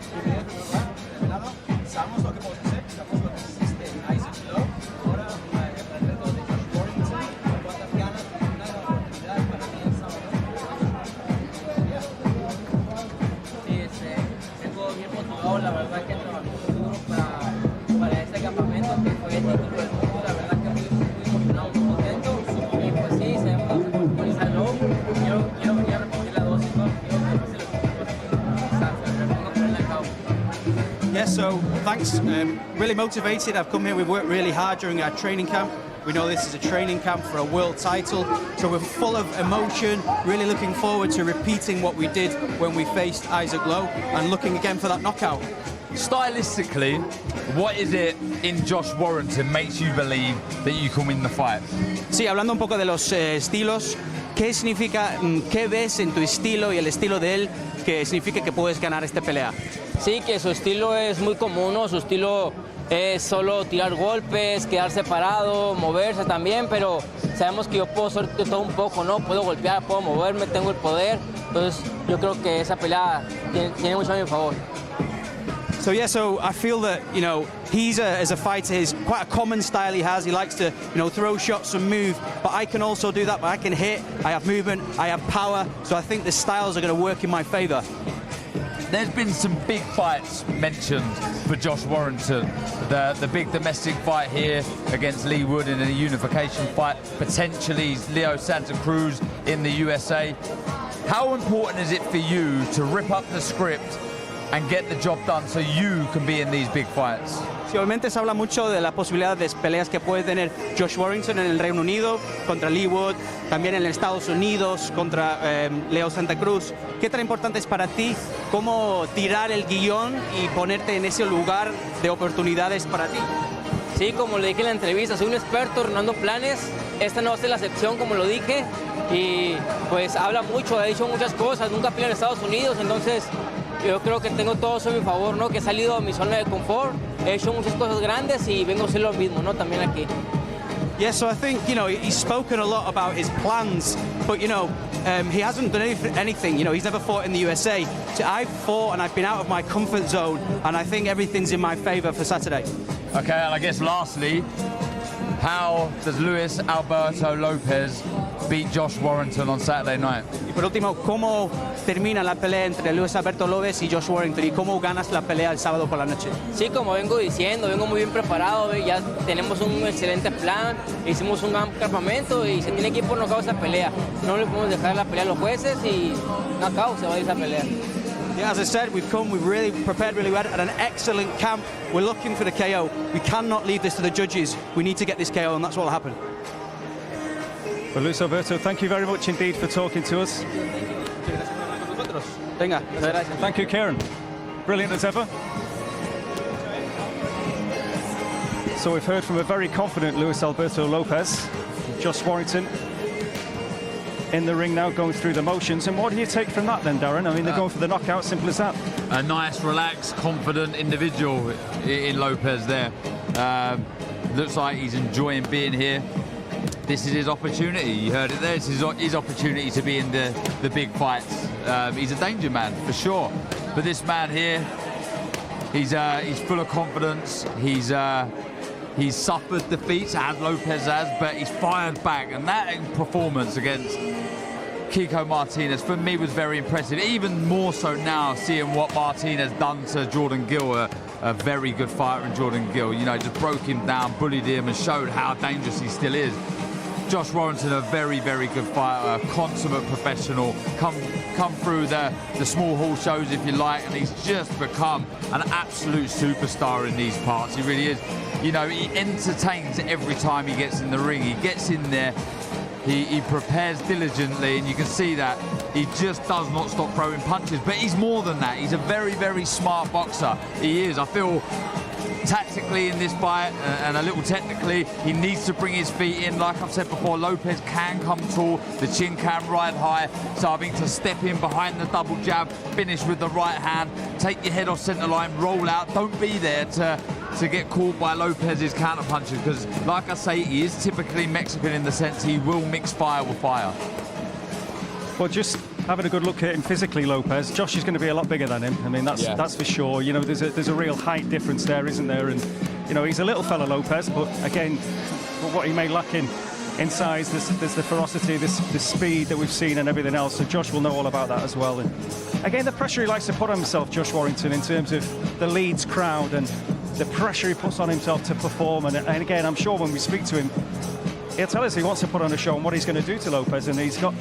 Yeah, so thanks. Really motivated. I've come here. We've worked really hard during our training camp. We know this is a training camp for a world title, so we're full of emotion, really looking forward to repeating what we did when we faced Isaac Glow and looking again for that knockout. Stylistically, what is it in Josh Warrington makes you believe that you can win the fight? Sí, hablando un poco de los estilos, ¿qué significa, qué ves en tu estilo y el estilo de él que significa que puedes ganar esta pelea? Sí, que su estilo es muy común, ¿no? Su estilo es solo tirar golpes, quedarse parado, moverse también, pero sabemos que yo puedo hacer todo un poco, ¿no? Puedo golpear, puedo moverme, tengo el poder, entonces yo creo que esa pelea tiene mucho a mi favor. So yeah, so I feel that, you know, he's as a fighter, is quite a common style he has. He likes to, you know, throw shots and move, but I can also do that. But I can hit, I have movement, I have power, so I think the styles are going to work in my favor. There's been some big fights mentioned for Josh Warrington. The big domestic fight here against Lee Wood in a unification fight, potentially Leo Santa Cruz in the USA. How important is it for you to rip up the script and get the job done so you can be in these big fights? Sí, obviamente se habla mucho de la posibilidad de peleas que puede tener Josh Warrington en el Reino Unido contra Lee Wood, también en Estados Unidos contra Leo Santa Cruz. ¿Qué tan importante es para ti cómo tirar el guión y ponerte en ese lugar de oportunidades para ti? Sí, como le dije en la entrevista, soy un experto arruinando planes. Esta no va a ser la excepción, como lo dije, y pues habla mucho, ha dicho muchas cosas, nunca peleó en Estados Unidos, entonces yo creo que tengo todo eso a mi favor, ¿no? Que he salido de mi zona de confort, he hecho muchas cosas grandes y vengo a hacer lo mismo, ¿no? También aquí. Yeah, so I think, you know, he's spoken a lot about his plans, but, you know, he hasn't done anything. You know, he's never fought in the USA. So I've fought and I've been out of my comfort zone, and I think everything's in my favor for Saturday. Okay, and I guess lastly, how does Luis Alberto Lopez beat Josh Warrington on Saturday night? Y por último, ¿cómo termina la pelea entre Luis Alberto Lopez y Josh Warrington? ¿Y cómo ganas la pelea el sábado por la noche? Sí, como vengo diciendo, vengo muy bien preparado, ya tenemos un excelente plan, hicimos un gran campamento y se tiene que ir por nocaut esa pelea. No le podemos dejar la pelea a los jueces y nocaut se va a ir esa pelea. Yeah, as I said, we've really prepared really well at an excellent camp. We're looking for the KO. We cannot leave this to the judges. We need to get this KO, and that's what will happen. Well, Luis Alberto, thank you very much indeed for talking to us. Venga, thank you, Kieran. Brilliant as ever. So we've heard from a very confident Luis Alberto Lopez. Josh Warrington in the ring now, going through the motions. And what do you take from that then, Darren? I mean, they're going for the knockout, simple as that. A nice, relaxed, confident individual in Lopez there. Looks like he's enjoying being here. this is his opportunity. You heard it there. This is his opportunity to be in the big fights. He's a danger man for sure. But this man here, he's full of confidence. He's suffered defeats, as Lopez has, but he's fired back. And that performance against Kiko Martinez, for me, was very impressive. Even more so now, seeing what Martinez done to Jordan Gill, a very good fighter in Jordan Gill. You know, just broke him down, bullied him, and showed how dangerous he still is. Josh Warrington, a very, very good fighter, a consummate professional, come through the small hall shows, if you like, and he's just become an absolute superstar in these parts. He really is. You know, he entertains every time he gets in the ring. He gets in there, he prepares diligently, and you can see that he just does not stop throwing punches. But he's more than that. He's a very, very smart boxer. He is. I feel tactically in this fight and a little technically, he needs to bring his feet in. Like I've said before, Lopez can come tall, the chin can ride high, so I think to step in behind the double jab, finish with the right hand, take your head off centre line, roll out, don't be there to get caught by Lopez's counter punches, because like I say, he is typically Mexican in the sense he will mix fire with fire. Well, just having a good look at him physically, Lopez, Josh is going to be a lot bigger than him. I mean, that's for sure. You know, there's a real height difference there, isn't there? And, you know, he's a little fella, Lopez, but again, what he may lack in size, there's the ferocity, this speed that we've seen and everything else. So Josh will know all about that as well. And again, the pressure he likes to put on himself, Josh Warrington, in terms of the Leeds crowd and the pressure he puts on himself to perform. And again, I'm sure when we speak to him, he'll tell us he wants to put on a show and what he's going to do to Lopez, and he's got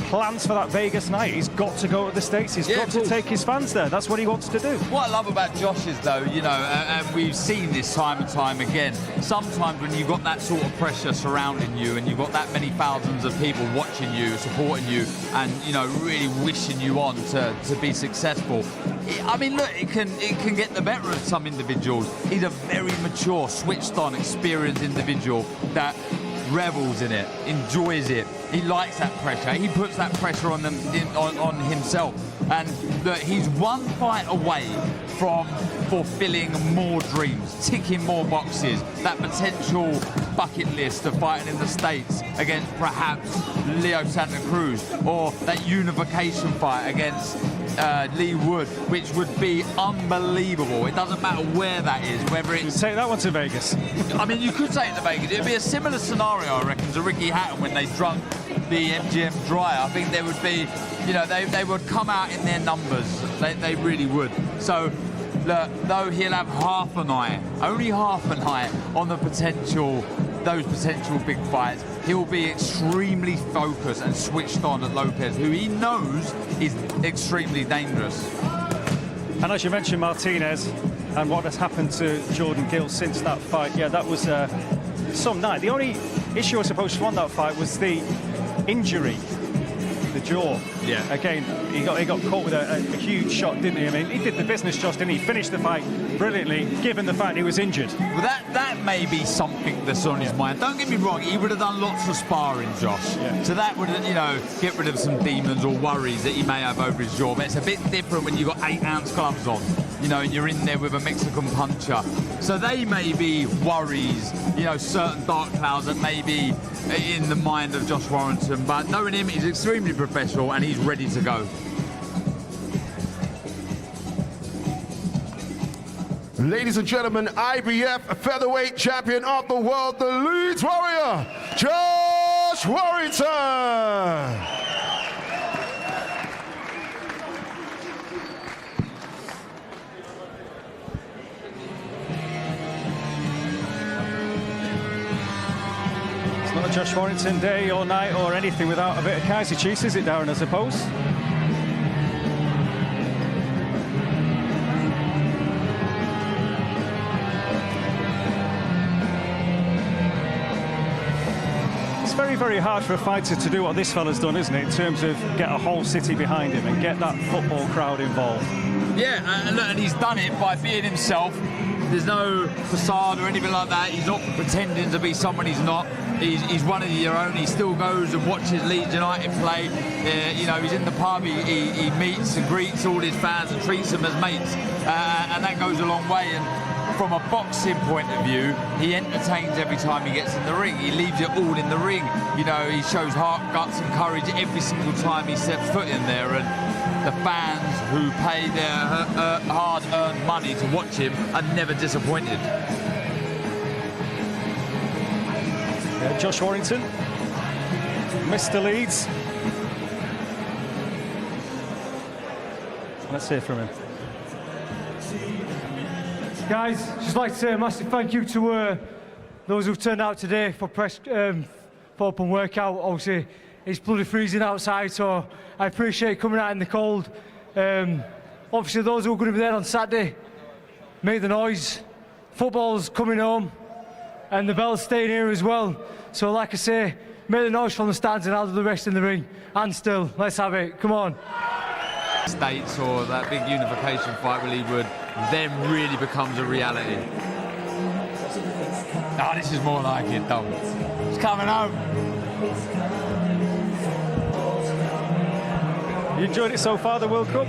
plans for that Vegas night. He's got to go to the States. He's got to take his fans there. That's what he wants to do. What I love about Josh is, though, you know, and we've seen this time and time again, sometimes when you've got that sort of pressure surrounding you and you've got that many thousands of people watching you, supporting you, and, you know, really wishing you on to be successful, I mean, look, it can get the better of some individuals. He's a very mature, switched-on, experienced individual that revels in it, enjoys it. He likes that pressure. He puts that pressure on on himself. And look, he's one fight away from fulfilling more dreams, ticking more boxes, that potential bucket list of fighting in the States against perhaps Leo Santa Cruz, or that unification fight against Lee Wood, which would be unbelievable. It doesn't matter where that is, whether it's... Take that one to Vegas. I mean, you could take it to Vegas. It would be a similar scenario, I reckon, to Ricky Hatton when they drunk the MGM dry. I think there would be, you know, they would come out in their numbers. They really would. So, look, though he'll have half an eye, only half an eye on the potential, those potential big fights, he'll be extremely focused and switched on at Lopez, who he knows is extremely dangerous. And as you mentioned, Martinez and what has happened to Jordan Gill since that fight, yeah, that was some night. The only issue, I suppose, from that fight was the injury, the jaw. Yeah. Again, he got caught with a huge shot, didn't he? I mean, he did the business, Josh, didn't he? Finished the fight brilliantly, given the fact he was injured. Well, that may be something that's on his mind. Don't get me wrong, he would have done lots of sparring, Josh. Yeah. So that would, you know, get rid of some demons or worries that he may have over his jaw. But it's a bit different when you've got 8-ounce gloves on, you know, and you're in there with a Mexican puncher. So they may be worries, you know, certain dark clouds that may be in the mind of Josh Warrington. But knowing him, he's extremely professional and he's ready to go. Ladies and gentlemen, IBF featherweight champion of the world, the Leeds Warrior, Josh Warrington. It's not a Josh Warrington day or night or anything without a bit of Kaiser Chiefs, is it, Darren, I suppose? Very hard for a fighter to do what this fella's done, isn't it, in terms of get a whole city behind him and get that football crowd involved. Yeah, and he's done it by being himself. There's no facade or anything like that. He's not pretending to be someone he's not. He's one of your own. He still goes and watches Leeds United play. You know, he's in the pub. He meets and greets all his fans and treats them as mates, and that goes a long way. And from a boxing point of view, he entertains every time he gets in the ring. He leaves it all in the ring. You know, he shows heart, guts and courage every single time he sets foot in there. And the fans who pay their hard-earned money to watch him are never disappointed. Josh Warrington, Mr. Leeds. Let's hear from him. Guys, just like to say a massive thank you to those who've turned out today for open workout. Obviously, it's bloody freezing outside, so I appreciate coming out in the cold. Obviously, those who are going to be there on Saturday, make the noise. Football's coming home, and the bell's staying here as well. So, like I say, make the noise from the stands, and I'll do the rest in the ring. And still, let's have it. Come on. States or that big unification fight with Leewood then really becomes a reality. Oh, this is more like it, Dom. It's coming home. You enjoyed it so far, the World Cup?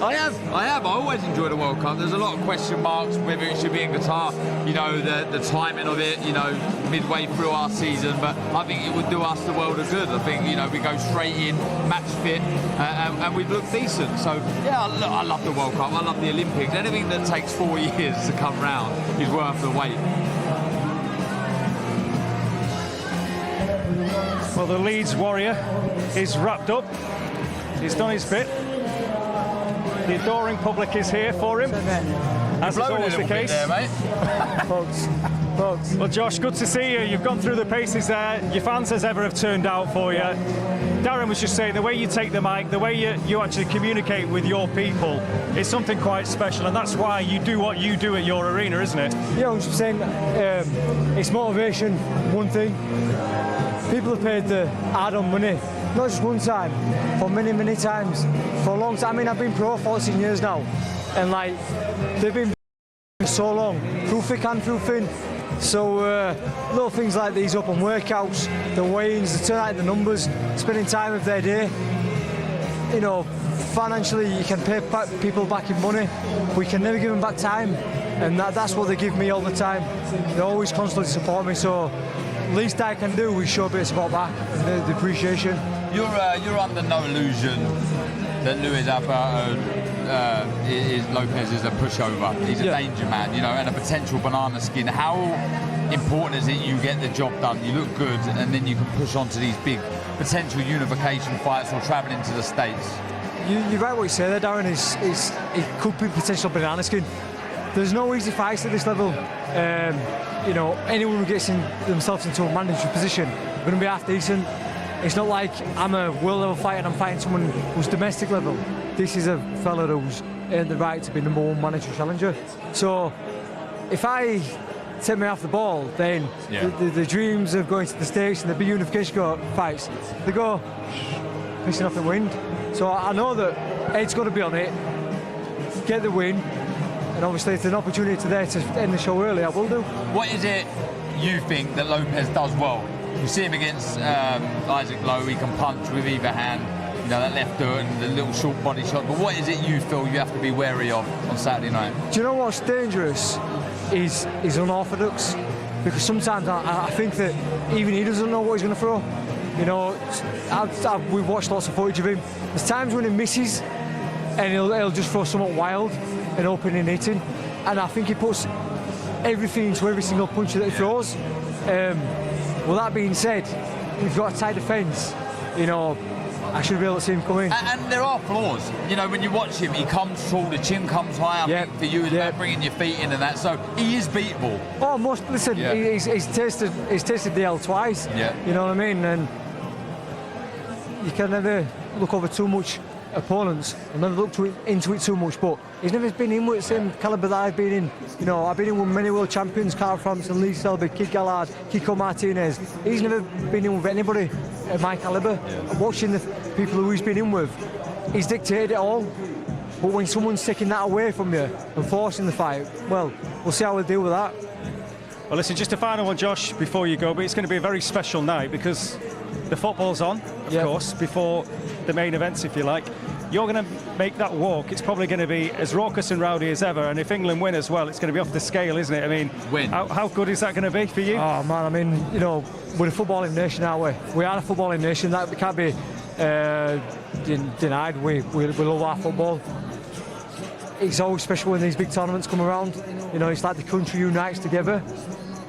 I have. I always enjoy the World Cup. There's a lot of question marks whether it should be in Qatar, you know, the timing of it, you know, midway through our season, but I think it would do us the world of good. I think, you know, we go straight in, match fit, and we've looked decent. So, yeah, I love the World Cup. I love the Olympics. Anything that takes 4 years to come round is worth the wait. Well, the Leeds Warrior is wrapped up. He's done his bit. The adoring public is here for him, as is always the case. There, mate. Folks. Well, Josh, good to see you. You've gone through the paces there. Your fans, as ever, have turned out for you. Darren was just saying, the way you take the mic, the way you actually communicate with your people is something quite special, and that's why you do what you do at your arena, isn't it? Yeah, 100%. It's motivation, one thing. People have paid the hard-earned money, not just one time, for many, many times, for a long time. I mean, I've been pro 14 years now, and like, they've been so long, through thick and through thin. So little things like these open workouts, the weigh-ins, the turn out the numbers, spending time of their day. You know, financially you can pay people back in money, but you can never give them back time, and that's what they give me all the time. They always constantly support me, so least I can do is show a bit of support back, the appreciation. You're under no illusion that Luis Alberto Lopez is a pushover. He's a danger man, you know, and a potential banana skin. How important is it you get the job done, you look good, and then you can push on to these big potential unification fights or travelling to the States? You're right what you say there, Darren. It could be potential banana skin. There's no easy fights at this level. You know, anyone who gets themselves into a mandatory position are going to be half decent. It's not like I'm a world level fighter and I'm fighting someone who's domestic level. This is a fella who's earned the right to be number one mandatory challenger. So if I take me off the ball, then the dreams of going to the States and the big unification fights, they go pissing off the wind. So I know that Ed's got to be on it, get the win. And obviously, if there's an opportunity today to end the show early, I will do. What is it you think that Lopez does well? You see him against Isaac Lowe, he can punch with either hand, you know, that left hook and the little short body shot. But what is it you feel you have to be wary of on Saturday night? Do you know what's dangerous is unorthodox? Because sometimes I think that even he doesn't know what he's going to throw. You know, we've watched lots of footage of him. There's times when he misses and he'll just throw something wild and open and hitting, and I think he puts everything into every single punch that he throws. Well, that being said, we've got a tight defence. You know, I should be able to see him come in. And there are flaws. You know, when you watch him, he comes tall, the chin comes high. I think for you, it's about bringing your feet in and that. So he is beatable. Oh, listen, he's tasted the L twice. Yeah. You know what I mean? And you can never look over too much opponents. I've never looked into it too much, but he's never been in with the same calibre that I've been in. You know, I've been in with many world champions, Carl Frampton, Lee Selby, Kid Gallard, Kiko Martinez. He's never been in with anybody at my calibre. Watching the people who he's been in with, he's dictated it all. But when someone's taking that away from you and forcing the fight, well, we'll see how we'll deal with that. Well, listen, just a final one, Josh, before you go, but it's going to be a very special night because the football's on, of course, before the main events, if you like. you're going to make that walk. It's probably going to be as raucous and rowdy as ever. And if England win as well, it's going to be off the scale, isn't it? I mean, how good is that going to be for you? Oh man, I mean, you know, we're a footballing nation, aren't we? We are a footballing nation. That can't be denied. We love our football. It's always special when these big tournaments come around. You know, it's like the country unites together.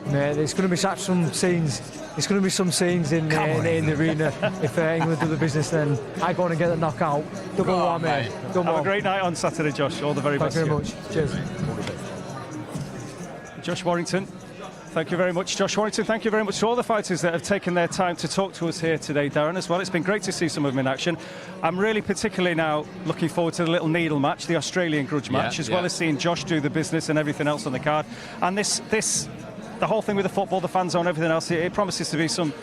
There's going to be some scenes. There's going to be some scenes in the arena. If England do the business, then I go on and get the knockout. Double whammy. Have a great night on Saturday, Josh. All the very best. Thank you very much. Cheers. Josh Warrington. Thank you very much, Josh Warrington. Thank you very much to all the fighters that have taken their time to talk to us here today, Darren, as well. It's been great to see some of them in action. I'm really particularly now looking forward to the little needle match, the Australian grudge match, as well as seeing Josh do the business and everything else on the card. And the whole thing with the football, the fan zone, everything else, it promises to be some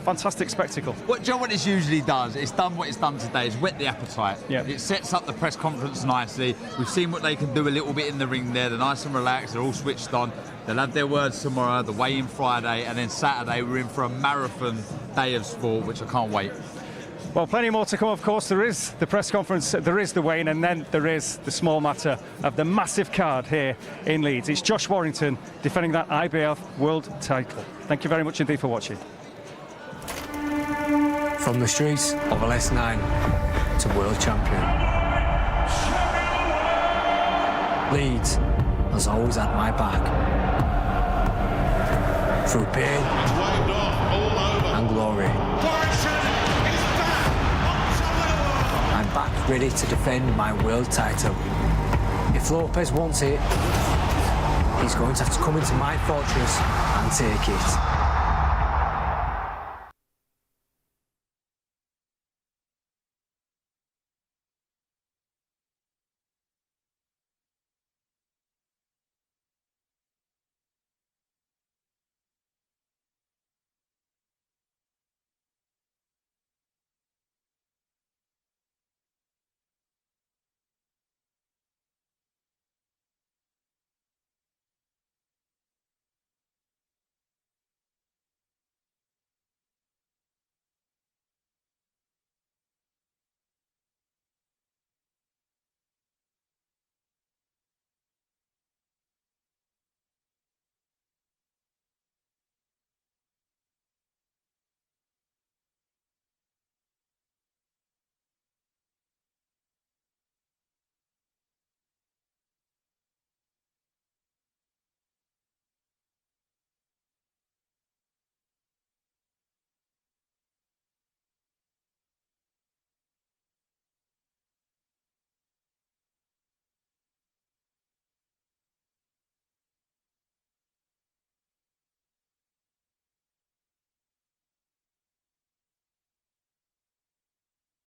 fantastic spectacle. What, do you know what this usually does? It's done what it's done today. It's whet the appetite. Yeah. It sets up the press conference nicely. We've seen what they can do a little bit in the ring there. They're nice and relaxed. They're all switched on. They'll have their words tomorrow, the weigh-in Friday, and then Saturday we're in for a marathon day of sport, which I can't wait. Well, plenty more to come, of course. There is the press conference, there is the weigh-in, and then there is the small matter of the massive card here in Leeds. It's Josh Warrington defending that IBF world title. Thank you very much indeed for watching. From the streets of LS9 to world champion, Leeds has always had my back. Through pain and glory, I'm back ready to defend my world title. If Lopez wants it, he's going to have to come into my fortress and take it.